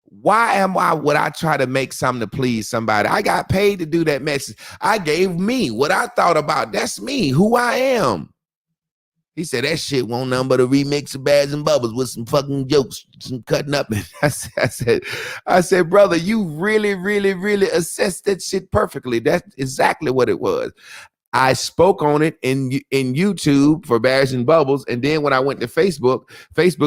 Why would I try to make something to please somebody? I got paid to do that message. I gave me what I thought about. That's me, who I am. He said, that shit won't nothing but a remix of Bears and Bubbles with some fucking jokes, some cutting up. I said, brother, you really, really, really assessed that shit perfectly. That's exactly what it was. I spoke on it in YouTube for Bears and Bubbles. And then when I went to Facebook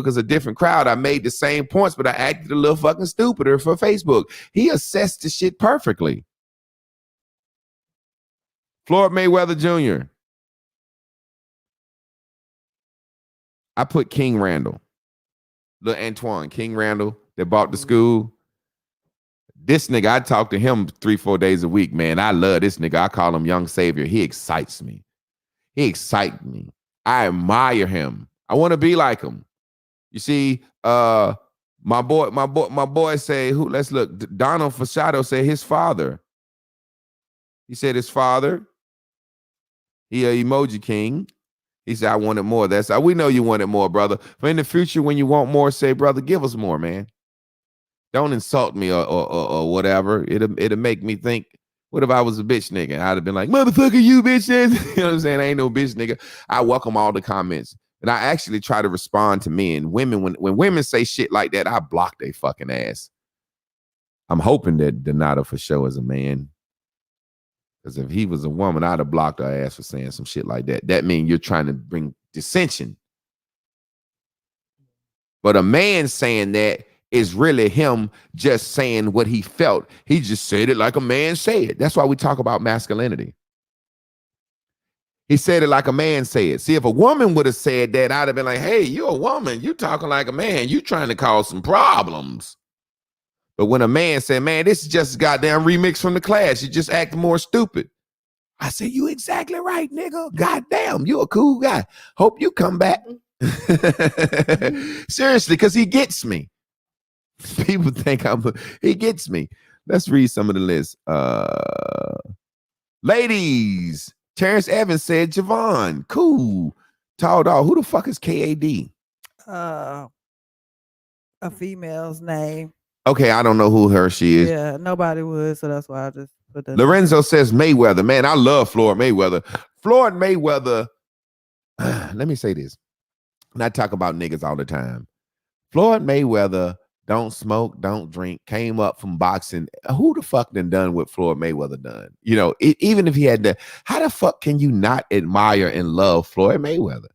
is a different crowd. I made the same points, but I acted a little fucking stupider for Facebook. He assessed the shit perfectly. Floyd Mayweather Jr. I put King Randall, Lil Antoine, King Randall that bought the school. This nigga, I talk to him 3-4 days a week, man. I love this nigga. I call him Young Savior. He excites me. He excites me. I admire him. I want to be like him. You see, my boy say, let's look. Donald Fasciato said his father. He said his father. He a emoji king. He said, I wanted more. That's how we know you wanted more, brother. But in the future, when you want more, say, brother, give us more, man. Don't insult me or whatever. It'll make me think, what if I was a bitch nigga? I'd have been like, motherfucker, you bitch nigga. You know what I'm saying? I ain't no bitch nigga. I welcome all the comments. And I actually try to respond to men. Women, when women say shit like that, I block their fucking ass. I'm hoping that Donato for sure is a man. Because if he was a woman, I'd have blocked her ass for saying some shit like that. That means you're trying to bring dissension. But a man saying that is really him just saying what he felt. He just said it like a man said. That's why we talk about masculinity. He said it like a man said. See, if a woman would have said that, I'd have been like, hey, you're a woman. You talking like a man. You trying to cause some problems. But when a man said, man, this is just a goddamn remix from The Clash. You just act more stupid. I said, you exactly right, nigga. Goddamn, you a cool guy. Hope you come back. Seriously, because he gets me. People think he gets me. Let's read some of the list. Ladies, Terrence Evans said Javon. Cool. Tall dog. Who the fuck is KAD? A female's name. Okay, I don't know who she is. Yeah, nobody would, so that's why I just put that. Lorenzo says Mayweather. Man, I love Floyd Mayweather. Floyd Mayweather, let me say this. And I talk about niggas all the time. Floyd Mayweather don't smoke, don't drink, came up from boxing. Who the fuck done what Floyd Mayweather done? You know, even if he had to, how the fuck can you not admire and love Floyd Mayweather?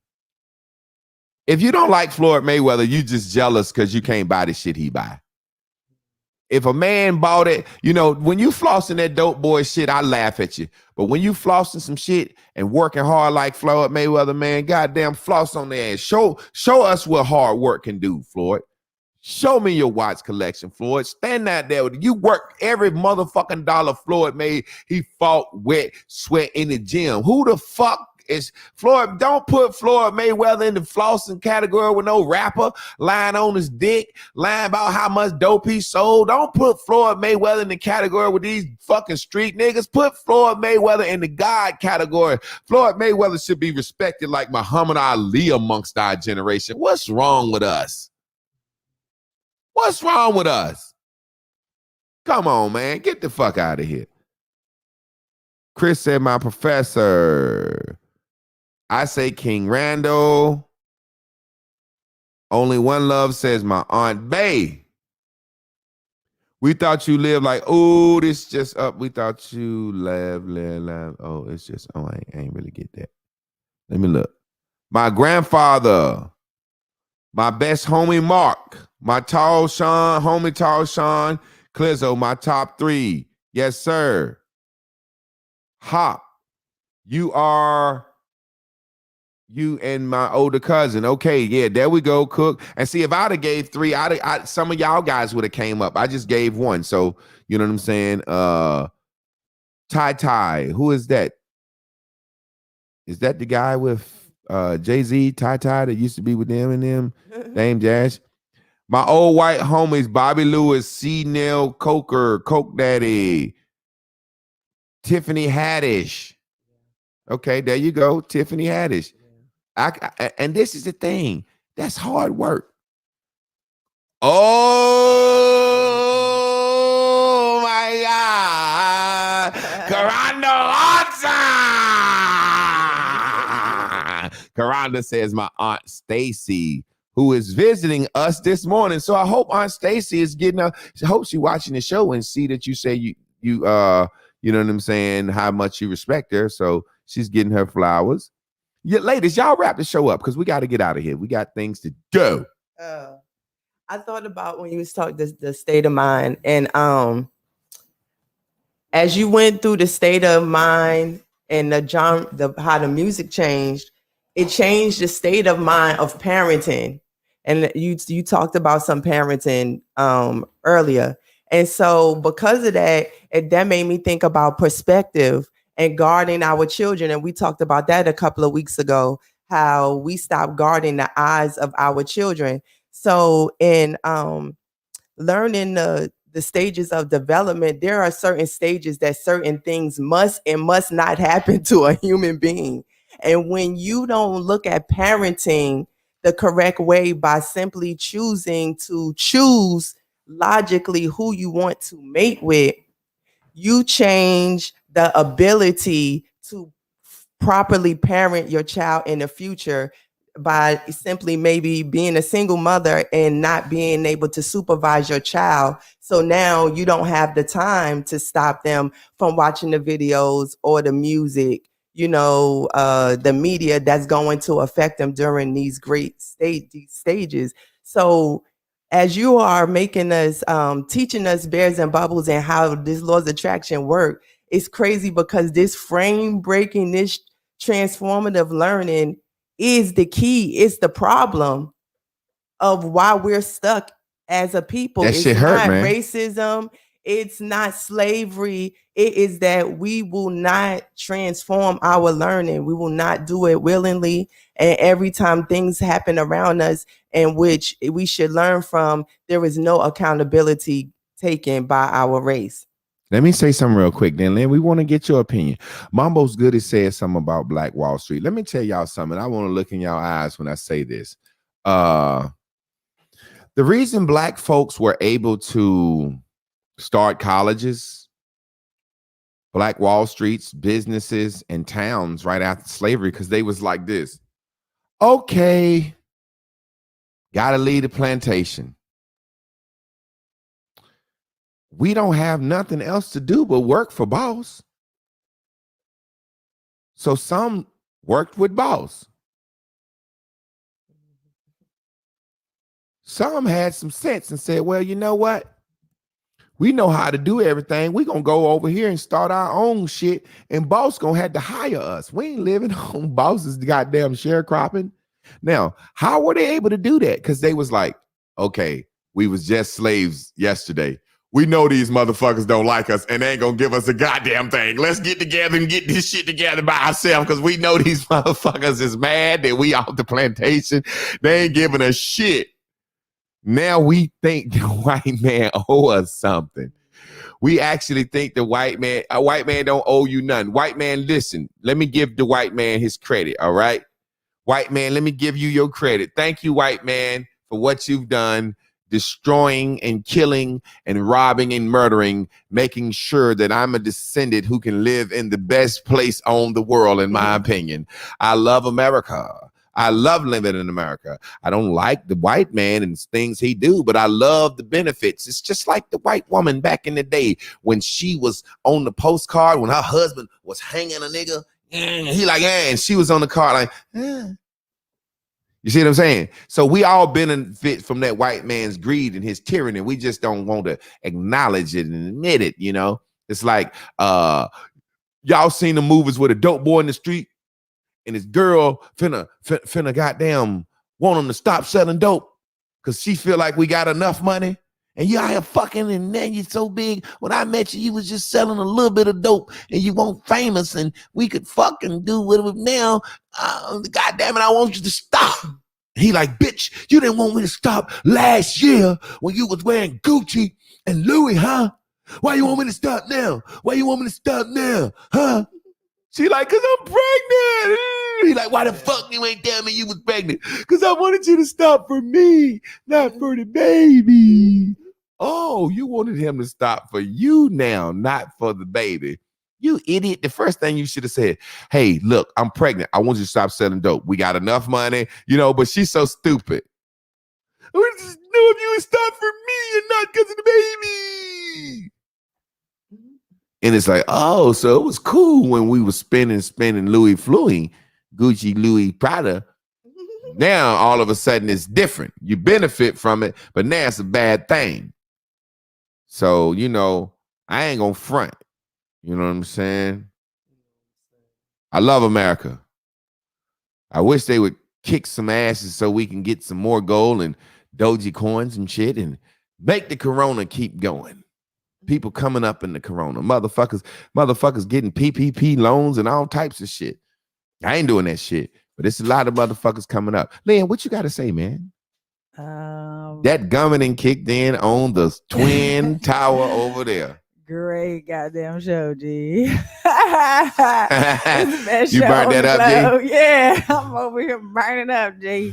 If you don't like Floyd Mayweather, you just jealous because you can't buy the shit he buy. If a man bought it, you know, when you flossing that dope boy shit, I laugh at you. But when you flossing some shit and working hard like Floyd Mayweather, man, goddamn floss on the ass. Show us what hard work can do, Floyd. Show me your watch collection, Floyd. Stand out there. You work every motherfucking dollar Floyd made. He fought, wet, sweat in the gym. Who the fuck is Floyd? Don't put Floyd Mayweather in the flossing category with no rapper lying on his dick, lying about how much dope he sold. Don't put Floyd Mayweather in the category with these fucking street niggas. Put Floyd Mayweather in the God category. Floyd Mayweather should be respected like Muhammad Ali amongst our generation. What's wrong with us? What's wrong with us? Come on, man. Get the fuck out of here. Chris said, my professor. I say King Randall. Only One Love says my Aunt Bay. We thought you lived like, oh, this just up. We thought you live. Oh, it's just, I ain't really get that. Let me look. My grandfather. My best homie, Mark. My tall Sean, homie tall Sean. Clizzo, my top 3. Yes, sir. Hop. You and my older cousin. Okay, yeah, there we go, Cook. And see, if I'd have gave 3, some of y'all guys would have came up. I just gave 1. So, you know what I'm saying? Ty. Who is that? Is that the guy with Jay-Z, Ty that used to be with them and them? Dame Dash. My old white homies, Bobby Lewis, C. Nell Coker, Coke Daddy, Tiffany Haddish. Okay, there you go, Tiffany Haddish. And this is the thing. That's hard work. Oh my God. Karanda says my Aunt Stacy, who is visiting us this morning. So I hope Aunt Stacy is getting I hope she's watching the show and see that you say you know what I'm saying, how much you respect her. So she's getting her flowers. Yeah, ladies, y'all wrap the show up because we got to get out of here. We got things to do. I thought about when you was talking the state of mind, and as you went through the state of mind and how the music changed, it changed the state of mind of parenting. And you talked about some parenting earlier, and so because of that, that made me think about perspective and guarding our children. And we talked about that a couple of weeks ago, how we stopped guarding the eyes of our children. So in learning the stages of development, there are certain stages that certain things must and must not happen to a human being. And when you don't look at parenting the correct way by simply choosing to choose logically who you want to mate with, you change the ability to properly parent your child in the future by simply maybe being a single mother and not being able to supervise your child. So now you don't have the time to stop them from watching the videos or the music, the media that's going to affect them during these great stages. So as you are making us, teaching us bears and bubbles and how this laws of attraction work, it's crazy because this frame breaking, this transformative learning is the key. It's the problem of why we're stuck as a people. That shit hurt, man. Racism. It's not slavery. It is that we will not transform our learning. We will not do it willingly. And every time things happen around us in which we should learn from, there is no accountability taken by our race. Let me say something real quick, then, Lynn. We want to get your opinion. Mambo's Goody said something about Black Wall Street. Let me tell y'all something. I want to look in y'all eyes when I say this. The reason Black folks were able to start colleges, Black Wall Streets, businesses, and towns right after slavery, because they was like this. Okay, gotta leave the plantation. We don't have nothing else to do but work for boss. So some worked with boss. Some had some sense and said, well, you know what? We know how to do everything. We're going to go over here and start our own shit, and boss going to have to hire us. We ain't living on boss's goddamn sharecropping. Now, how were they able to do that? Because they was like, okay, we was just slaves yesterday. We know these motherfuckers don't like us and they ain't gonna give us a goddamn thing. Let's get together and get this shit together by ourselves because we know these motherfuckers is mad that we off the plantation. They ain't giving us shit. Now we think the white man owe us something. We actually think a white man don't owe you nothing. White man, listen, let me give the white man his credit, all right? White man, let me give you your credit. Thank you, white man, for what you've done. Destroying and killing and robbing and murdering, making sure that I'm a descendant who can live in the best place on the world, in my opinion. I love America. I love living in America. I don't like the white man and things he do, but I love the benefits. It's just like the white woman back in the day when she was on the postcard, when her husband was hanging a nigga, he like, and she was on the card like, You see what I'm saying? So we all benefit from that white man's greed and his tyranny. We just don't want to acknowledge it and admit it, you know? It's like, y'all seen the movies with a dope boy in the street and his girl finna goddamn want him to stop selling dope because she feel like we got enough money. And you out here fucking, and then you're so big. When I met you, you was just selling a little bit of dope, and you weren't famous, and we could fucking do with it now. God damn it, I want you to stop. He like, bitch, you didn't want me to stop last year when you was wearing Gucci and Louis, huh? Why you want me to stop now? Why you want me to stop now, huh? She like, cause I'm pregnant. He like, why the fuck you ain't tell me you was pregnant? Cause I wanted you to stop for me, not for the baby. Oh, you wanted him to stop for you now, not for the baby. You idiot. The first thing you should have said, hey, look, I'm pregnant. I want you to stop selling dope. We got enough money, but she's so stupid. I just know if you would stop for me and not because of the baby. And it's like, oh, so it was cool when we were spending Louis Fluey, Gucci, Louis, Prada. Now, all of a sudden, it's different. You benefit from it, but now it's a bad thing. So, I ain't going to front. You know what I'm saying? I love America. I wish they would kick some asses so we can get some more gold and Doge coins and shit and make the corona keep going. People coming up in the corona. Motherfuckers getting PPP loans and all types of shit. I ain't doing that shit, but it's a lot of motherfuckers coming up. Lynn, what you got to say, man? That government kicked in on the Twin Tower over there. Great goddamn show, G. You burned that up, G? Yeah, I'm over here burning up, G.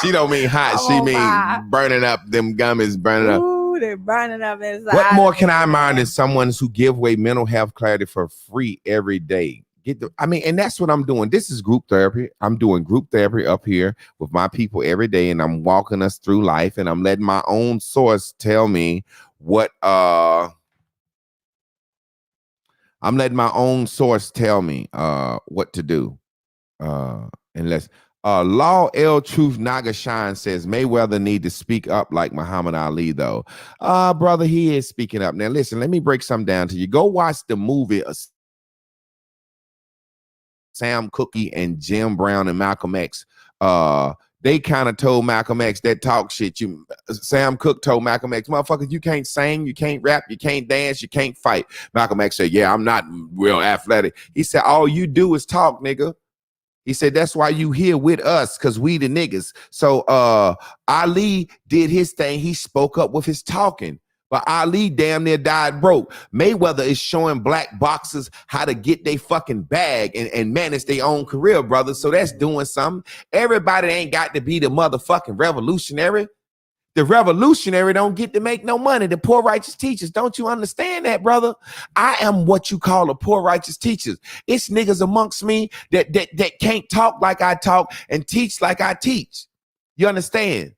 She don't mean hot. She mean burning up them gummies, burning up. Ooh, they're burning up inside. What more can I admire than someone who give away mental health clarity for free every day? And that's what I'm doing. This is group therapy. I'm doing group therapy up here with my people every day, and I'm walking us through life, and I'm letting my own source tell me what I'm letting my own source tell me what to do. Unless Law L Truth Nagashan says Mayweather need to speak up like Muhammad Ali, though. Brother, he is speaking up. Now listen, let me break something down to you. Go watch the movie Sam Cooke and Jim Brown and Malcolm X. They kind of told Malcolm X that talk shit. Sam Cooke told Malcolm X, motherfucker, you can't sing, you can't rap, you can't dance, you can't fight. Malcolm X said, yeah, I'm not real athletic. He said, all you do is talk, nigga. He said, that's why you here with us, because we the niggas. So Ali did his thing. He spoke up with his talking. But Ali damn near died broke. Mayweather is showing black boxers how to get their fucking bag and manage their own career, brother. So that's doing something. Everybody ain't got to be the motherfucking revolutionary. The revolutionary don't get to make no money. The poor righteous teachers, don't you understand that, brother? I am what you call a poor righteous teacher. It's niggas amongst me that can't talk like I talk and teach like I teach. You understand?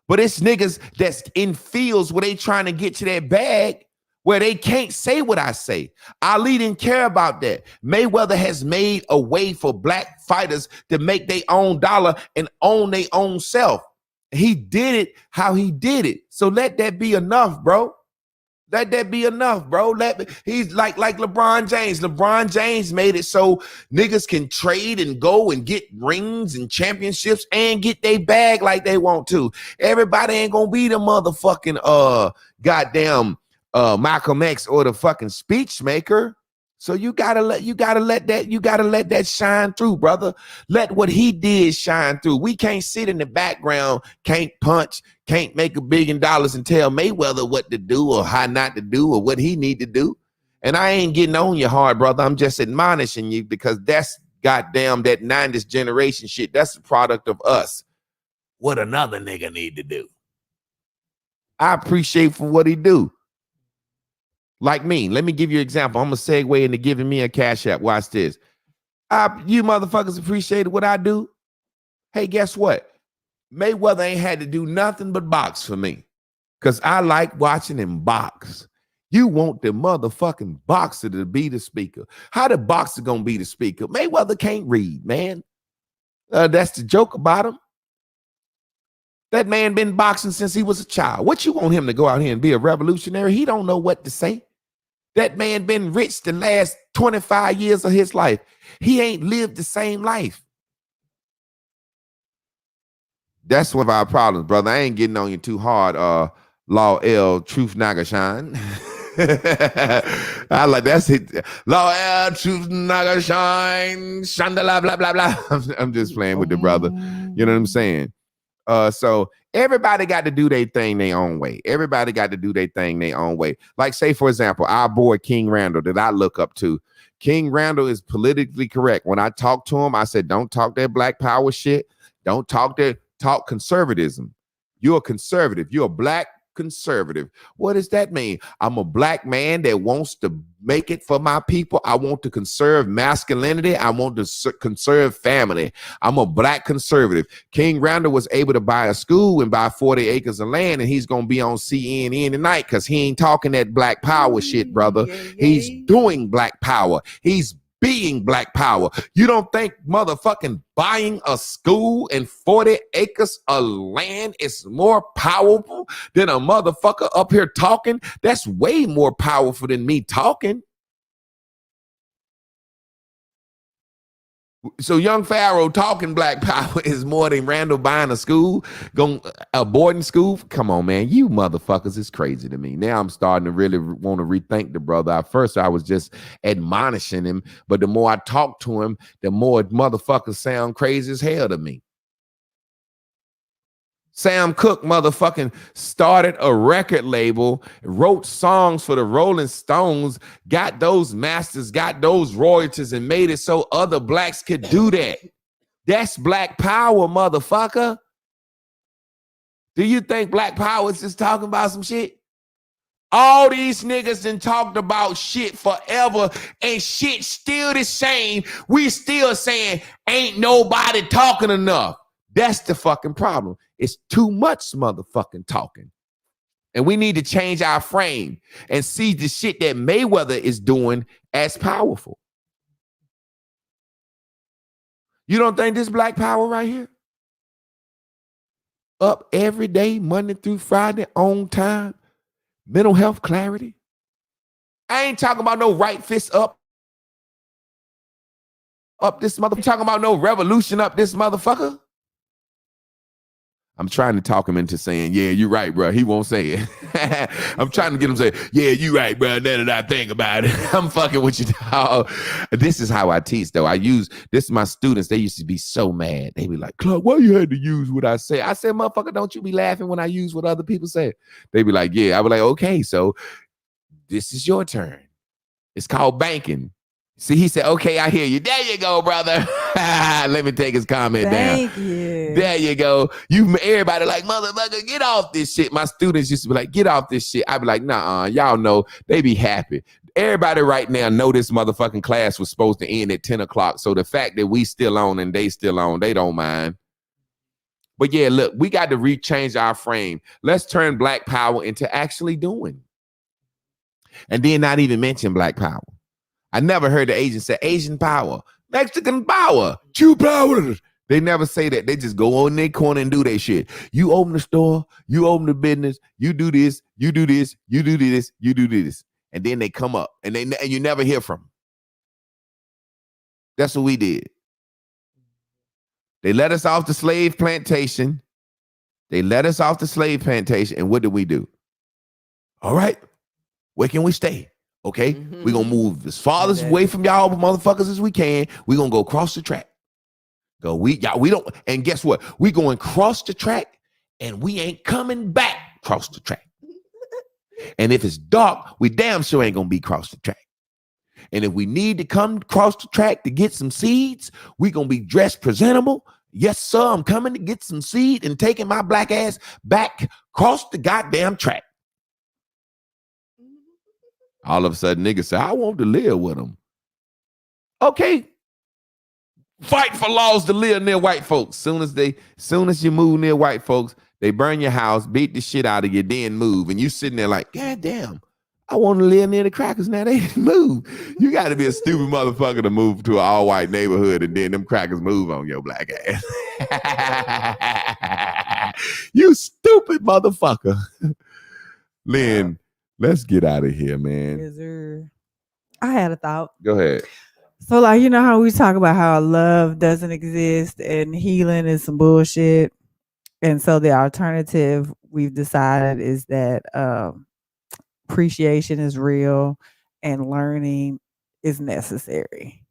But it's niggas that's in fields where they trying to get to that bag where they can't say what I say. Ali didn't care about that. Mayweather has made a way for black fighters to make their own dollar and own their own self. He did it how he did it. So let that be enough, bro. Let that be enough, bro. He's like LeBron James. LeBron James made it so niggas can trade and go and get rings and championships and get their bag like they want to. Everybody ain't gonna be the motherfucking goddamn Malcolm X or the fucking speech maker. So you gotta let that shine through, brother. Let what he did shine through. We can't sit in the background, can't punch, can't make $1 billion and tell Mayweather what to do or how not to do or what he need to do. And I ain't getting on you hard, brother. I'm just admonishing you because that's goddamn that 90s generation shit. That's the product of us. What another nigga need to do. I appreciate for what he do. Like me, let me give you an example. I'm going to segue into giving me a cash app. Watch this. You motherfuckers appreciate what I do? Hey, guess what? Mayweather ain't had to do nothing but box for me because I like watching him box. You want the motherfucking boxer to be the speaker. How the boxer going to be the speaker? Mayweather can't read, man. That's the joke about him. That man been boxing since he was a child. What you want him to go out here and be a revolutionary? He don't know what to say. That man been rich the last 25 years of his life. He ain't lived the same life. That's one of our problems, brother. I ain't getting on you too hard, Law L Truth Nagashan. I like that's it. Law air, truth, naga shine, shandala, blah, blah, blah. I'm just playing with the brother. You know what I'm saying? So everybody got to do their thing their own way. Everybody got to do their thing their own way. Like, say, for example, our boy King Randall that I look up to. King Randall is politically correct. When I talk to him, I said, don't talk that black power shit. Don't talk conservatism. You're a conservative. You're a black conservative. What does that mean? I'm a black man that wants to make it for my people. I want to conserve masculinity. I want to conserve family. I'm a black conservative. King Randall was able to buy a school and buy 40 acres of land, and he's going to be on CNN tonight because he ain't talking that black power shit, brother. He's doing black power. He's being black power. You don't think motherfucking buying a school and 40 acres of land is more powerful than a motherfucker up here talking? That's way more powerful than me talking. So young Pharaoh talking black power is more than Randall buying a school, a boarding school. Come on, man. You motherfuckers is crazy to me. Now I'm starting to really want to rethink the brother. At first, I was just admonishing him, but the more I talk to him, the more motherfuckers sound crazy as hell to me. Sam Cooke motherfucking started a record label, wrote songs for the Rolling Stones, got those masters, got those royalties, and made it so other blacks could do that. That's black power, motherfucker. Do you think black power is just talking about some shit? All these niggas done talked about shit forever, and shit still the same. We still saying ain't nobody talking enough. That's the fucking problem. It's too much motherfucking talking. And we need to change our frame and see the shit that Mayweather is doing as powerful. You don't think this black power right here? Up every day, Monday through Friday, on time, mental health clarity. I ain't talking about no right fist up this motherfucker. I'm talking about no revolution up this motherfucker. I'm trying to talk him into saying, yeah, you're right, bro. He won't say it. I'm trying to get him to say, yeah, you're right, bro. Now that I think about it, I'm fucking with you, dog. This is how I teach, though. This is my students. They used to be so mad. They be like, Clark, why you had to use what I say? I said, motherfucker, don't you be laughing when I use what other people say. They be like, yeah. I be like, okay, so this is your turn. It's called banking. See, he said, okay, I hear you. There you go, brother. Let me take his comment Thank down. you. There you go. Everybody like, motherfucker, get off this shit. My students used to be like, get off this shit. I be like, nah, y'all know. They be happy. Everybody right now know this motherfucking class was supposed to end at 10 o'clock. So the fact that we still on and they still on, they don't mind. But yeah, look, we got to rechange our frame. Let's turn black power into actually doing. And then not even mention black power. I never heard the Asian say Asian power, Mexican power, true power. They never say that. They just go on their corner and do their shit. You open the store, you open the business, you do this, you do this, you do this, you do this. And then they come up and you never hear from them. That's what we did. They let us off the slave plantation. And what did we do? All right, where can we stay? Okay, we're going to move as far away from y'all motherfuckers as we can. We're going to go across the track. We don't, and guess what? We going across the track and we ain't coming back across the track. And if it's dark, we damn sure ain't going to be across the track. And if we need to come across the track to get some seeds, we going to be dressed presentable. Yes, sir, I'm coming to get some seed and taking my black ass back across the goddamn track. All of a sudden, niggas say, I want to live with them. Okay. Fight for laws to live near white folks. Soon as you move near white folks, they burn your house, beat the shit out of you, then move. And you sitting there like, God damn, I want to live near the crackers now. They move. You got to be a stupid motherfucker to move to an all-white neighborhood and then them crackers move on your black ass. You stupid motherfucker. Lynn, let's get out of here, man. Yes, sir. I had a thought. Go ahead. So, like, you know how we talk about how love doesn't exist and healing is some bullshit. And so the alternative we've decided is that appreciation is real and learning is necessary.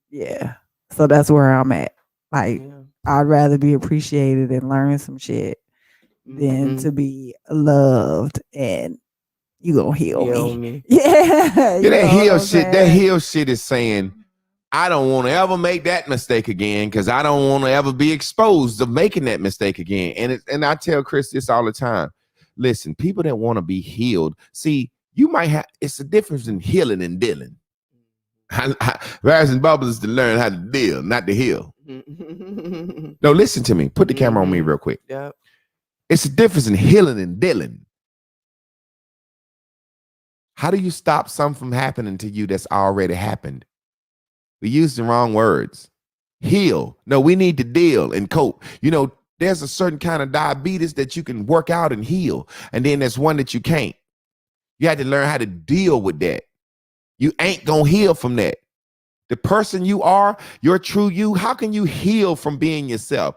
Yeah. So that's where I'm at. Like, I'd rather be appreciated and learn some shit than to be loved and you gonna heal me. Yeah. Yeah, that heal shit. That heal shit is saying, I don't want to ever make that mistake again because I don't want to ever be exposed to making that mistake again. And I tell Chris this all the time. Listen, people that want to be healed, see, you might have, it's a difference in healing and dealing. Rise and Bubbles is to learn how to deal, not to heal. No, listen to me. Put the camera on me real quick. Yep. It's a difference in healing and dealing. How do you stop something from happening to you that's already happened? We use the wrong words. Heal. No, we need to deal and cope. You know, there's a certain kind of diabetes that you can work out and heal. And then there's one that you can't. You have to learn how to deal with that. You ain't gonna heal from that. The person you are, your true you, how can you heal from being yourself?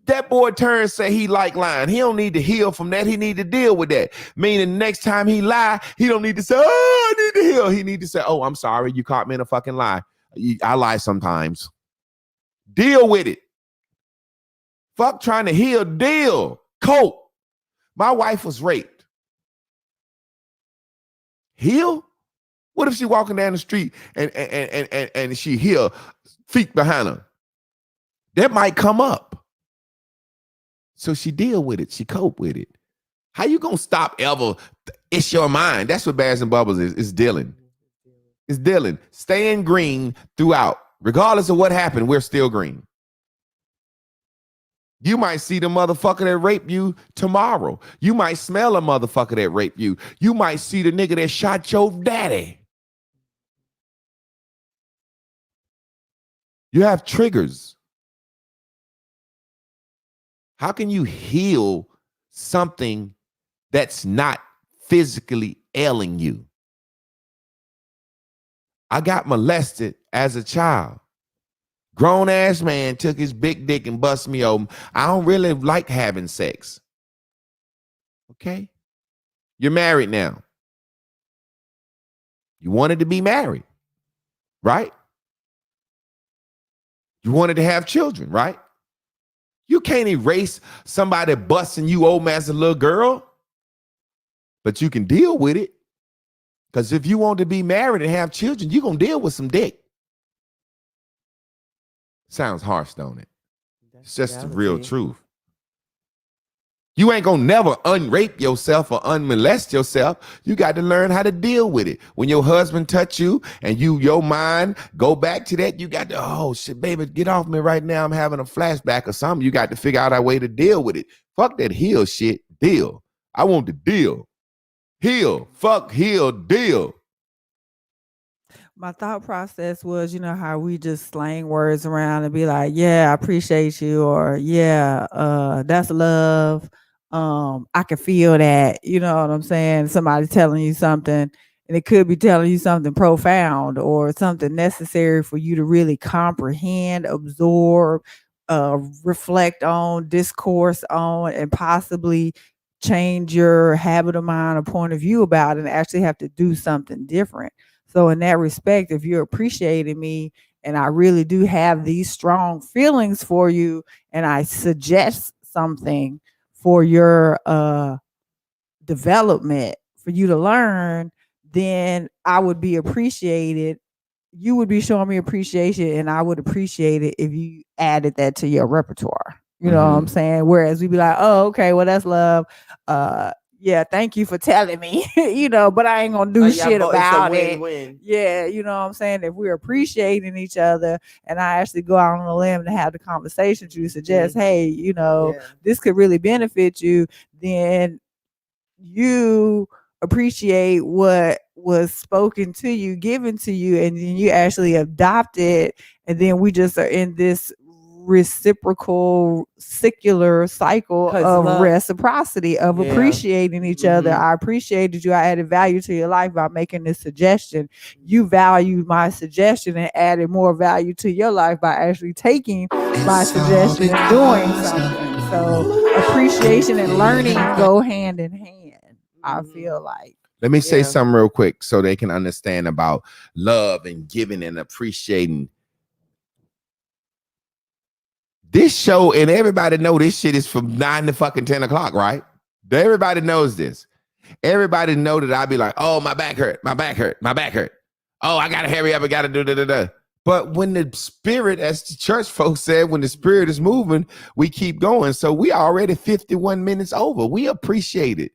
That boy Turns say he like lying. He don't need to heal from that. He need to deal with that. Meaning next time he lie, he don't need to say, oh, I need to heal. He need to say, oh, I'm sorry. You caught me in a fucking lie. I lie sometimes. Deal with it. Fuck trying to heal. Deal. Cope. My wife was raped. Heal? What if she walking down the street and she hear feet behind her? That might come up. So she deal with it. She cope with it. How you gonna stop ever? It's your mind. That's what Baz and Bubbles is. It's dealing. It's dealing. Staying green throughout. Regardless of what happened, we're still green. You might see the motherfucker that raped you tomorrow. You might smell a motherfucker that raped you. You might see the nigga that shot your daddy. You have triggers. How can you heal something that's not physically ailing you? I got molested as a child. Grown ass man took his big dick and bust me open. I don't really like having sex. Okay? You're married now. You wanted to be married, right? You wanted to have children, right? You can't erase somebody busting you open as a little girl, but you can deal with it. Because if you want to be married and have children, you're going to deal with some dick. Sounds harsh, don't it? It's just the real truth. You ain't gonna never unrape yourself or unmolest yourself. You got to learn how to deal with it. When your husband touch you and your mind go back to that, you got to, oh shit, baby, get off me right now. I'm having a flashback or something. You got to figure out a way to deal with it. Fuck that heal shit. Deal. I want to deal. Heal. Fuck, heal, deal. My thought process was, you know, how we just slang words around and be like, yeah, I appreciate you, or yeah, that's love. I can feel that, you know what I'm saying? Somebody telling you something, and it could be telling you something profound or something necessary for you to really comprehend, absorb, reflect on, discourse on, and possibly change your habit of mind or point of view about it and actually have to do something different. So in that respect, if you're appreciating me and I really do have these strong feelings for you and I suggest something for your development, for you to learn, then I would be appreciated. You would be showing me appreciation, and I would appreciate it if you added that to your repertoire. You know what I'm saying? Whereas we'd be like, oh, okay, well, that's love. Yeah, thank you for telling me, you know, but I ain't gonna do shit about it. Yeah, you know what I'm saying? If we're appreciating each other and I actually go out on a limb to have the conversation to suggest, hey, you know, this could really benefit you, then you appreciate what was spoken to you, given to you, and then you actually adopt it, and then we just are in this reciprocal secular cycle of love, reciprocity, of appreciating each other. I appreciated you. I added value to your life by making this suggestion. You valued my suggestion and added more value to your life by actually taking my suggestion and doing something. So appreciation and learning go hand in hand, I feel like. Let me say Yeah. something real quick so they can understand about love and giving and appreciating. This show, and everybody know this shit is from 9 to fucking 10 o'clock, right? Everybody knows this. Everybody know that I be like, oh, my back hurt, my back hurt, my back hurt. Oh, I gotta hurry up, I gotta do da. But when the spirit, as the church folks said, when the spirit is moving, we keep going. So we already 51 minutes over. We appreciate it.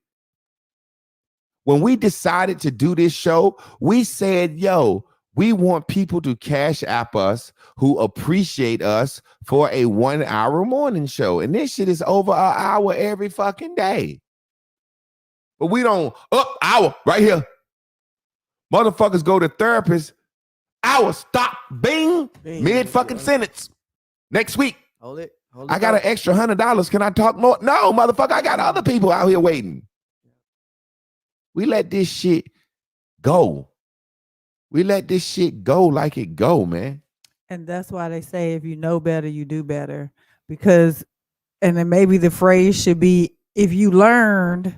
When we decided to do this show, we said, yo, we want people to cash app us who appreciate us for a 1 hour morning show. And this shit is over an hour every fucking day. But we don't, hour right here. Motherfuckers go to therapists, hour, stop, bing, mid fucking sentence. Next week, Hold it. I got an extra $100. Can I talk more? No, motherfucker, I got other people out here waiting. We let this shit go. We let this shit go like it go, man. And that's why they say if you know better, you do better. Because, and then maybe the phrase should be, if you learned,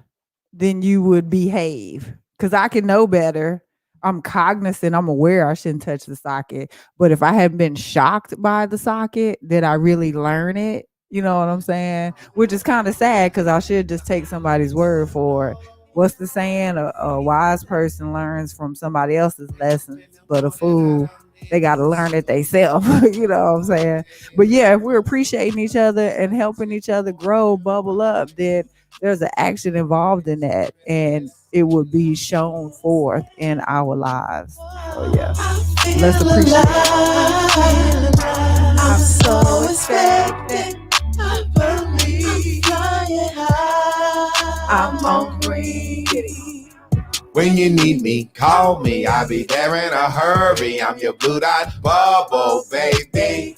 then you would behave. Because I can know better. I'm cognizant, I'm aware I shouldn't touch the socket. But if I had been shocked by the socket, did I really learn it? You know what I'm saying? Which is kind of sad because I should just take somebody's word for it. What's the saying? A wise person learns from somebody else's lessons, but a fool, they got to learn it themselves. You know what I'm saying? But yeah, if we're appreciating each other and helping each other grow, bubble up, then there's an action involved in that. And it would be shown forth in our lives. So yeah, let's appreciate it. I'm so expected. I believe I'm hungry. When you need me, call me. I'll be there in a hurry. I'm your blue dot bubble, baby.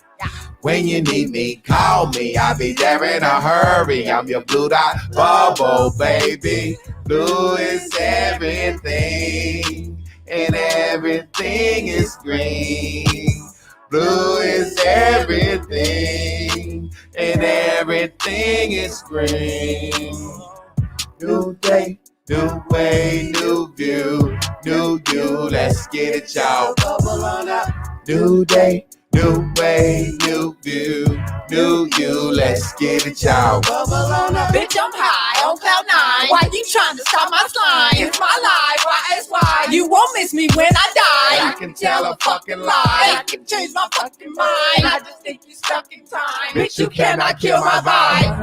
When you need me, call me. I'll be there in a hurry. I'm your blue dot bubble, baby. Blue is everything, and everything is green. Blue is everything, and everything is green. New day, new way, new view, new you. Let's get it, y'all. Bubble on up. New day, new way, new view, new you. Let's get it, y'all. Bubble on up. Bitch, I'm high on cloud nine. Why you trying to stop my slime? It's my life, why is why? You won't miss me when I die. I can tell a fucking lie. I can change my fucking mind. I just think you stuck in time. Bitch, you cannot kill my vibe.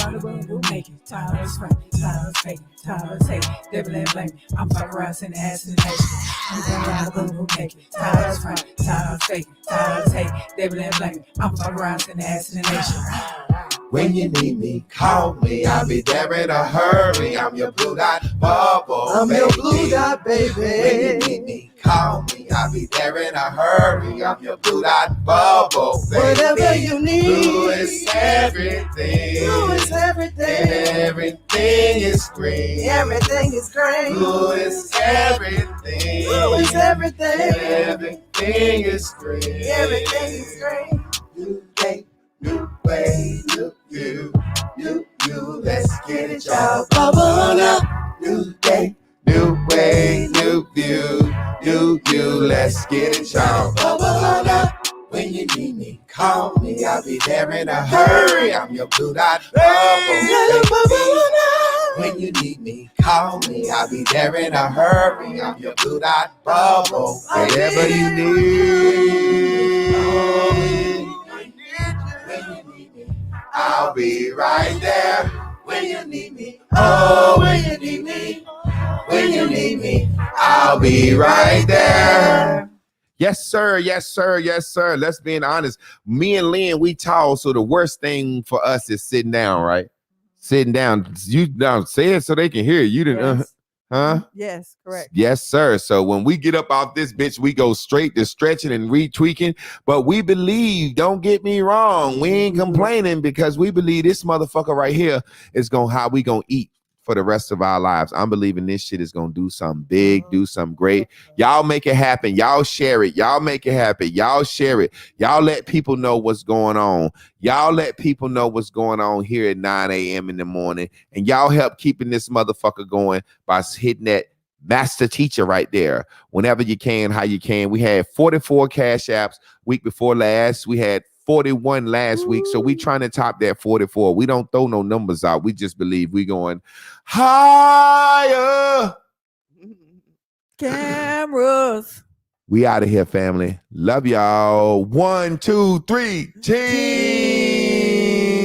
I'm fucking around sending ass in the nation. I'm fucking around naked. Tired as front, tired as fake, tired as hate. Devil and blame. I'm fucking around sending ass in the nation. When you need me, call me. I'll be there in a hurry. I'm your blue dot bubble, I'm baby. your blue dot, When you baby. need me, call me. I'll be there in a hurry. I'm your blue dot bubble, baby. Whatever you need. Blue is everything. Blue is And everything. everything is green. Everything is great. Blue is everything. Blue is And everything. everything is green. Everything is great. New day, new way, new view, new you. Let's get it, y'all. Bubble on up. New day, new way, new view, new you. Let's get it, y'all. Bubble on up. When you need me, call me. I'll be there in a hurry. I'm your blue dot bubble, Little bubble baby. on up. When you need me, call me. I'll be there in a hurry. I'm your blue dot bubble. Whatever you need. When you need me, I'll be right there. When you need me, oh, when you need me, when you need me, I'll be right there. Yes, sir. Yes, sir. Yes, sir. Let's be honest. Me and Lynn, we tall. So the worst thing for us is sitting down, right? Sitting down. You now say it so they can hear you. Didn't, Yes. huh? Yes, correct. Yes, sir. So when we get up off this bitch, we go straight to stretching and retweaking. But we believe, don't get me wrong, we ain't complaining because we believe this motherfucker right here is going how we gonna eat for the rest of our lives. I'm believing this shit is gonna do something big, do something great. Y'all make it happen. Y'all share it. Y'all make it happen. Y'all share it. Y'all let people know what's going on. Y'all let people know what's going on here at 9 a.m. in the morning. And y'all help keeping this motherfucker going by hitting that Master teacher right there. Whenever you can, how you can. We had 44 Cash Apps week before last. We had 41 last week. So we trying to top that 44. We don't throw no numbers out. We just believe we going higher. Cameras. We out of here, family. Love y'all. 1, 2, 3. Team.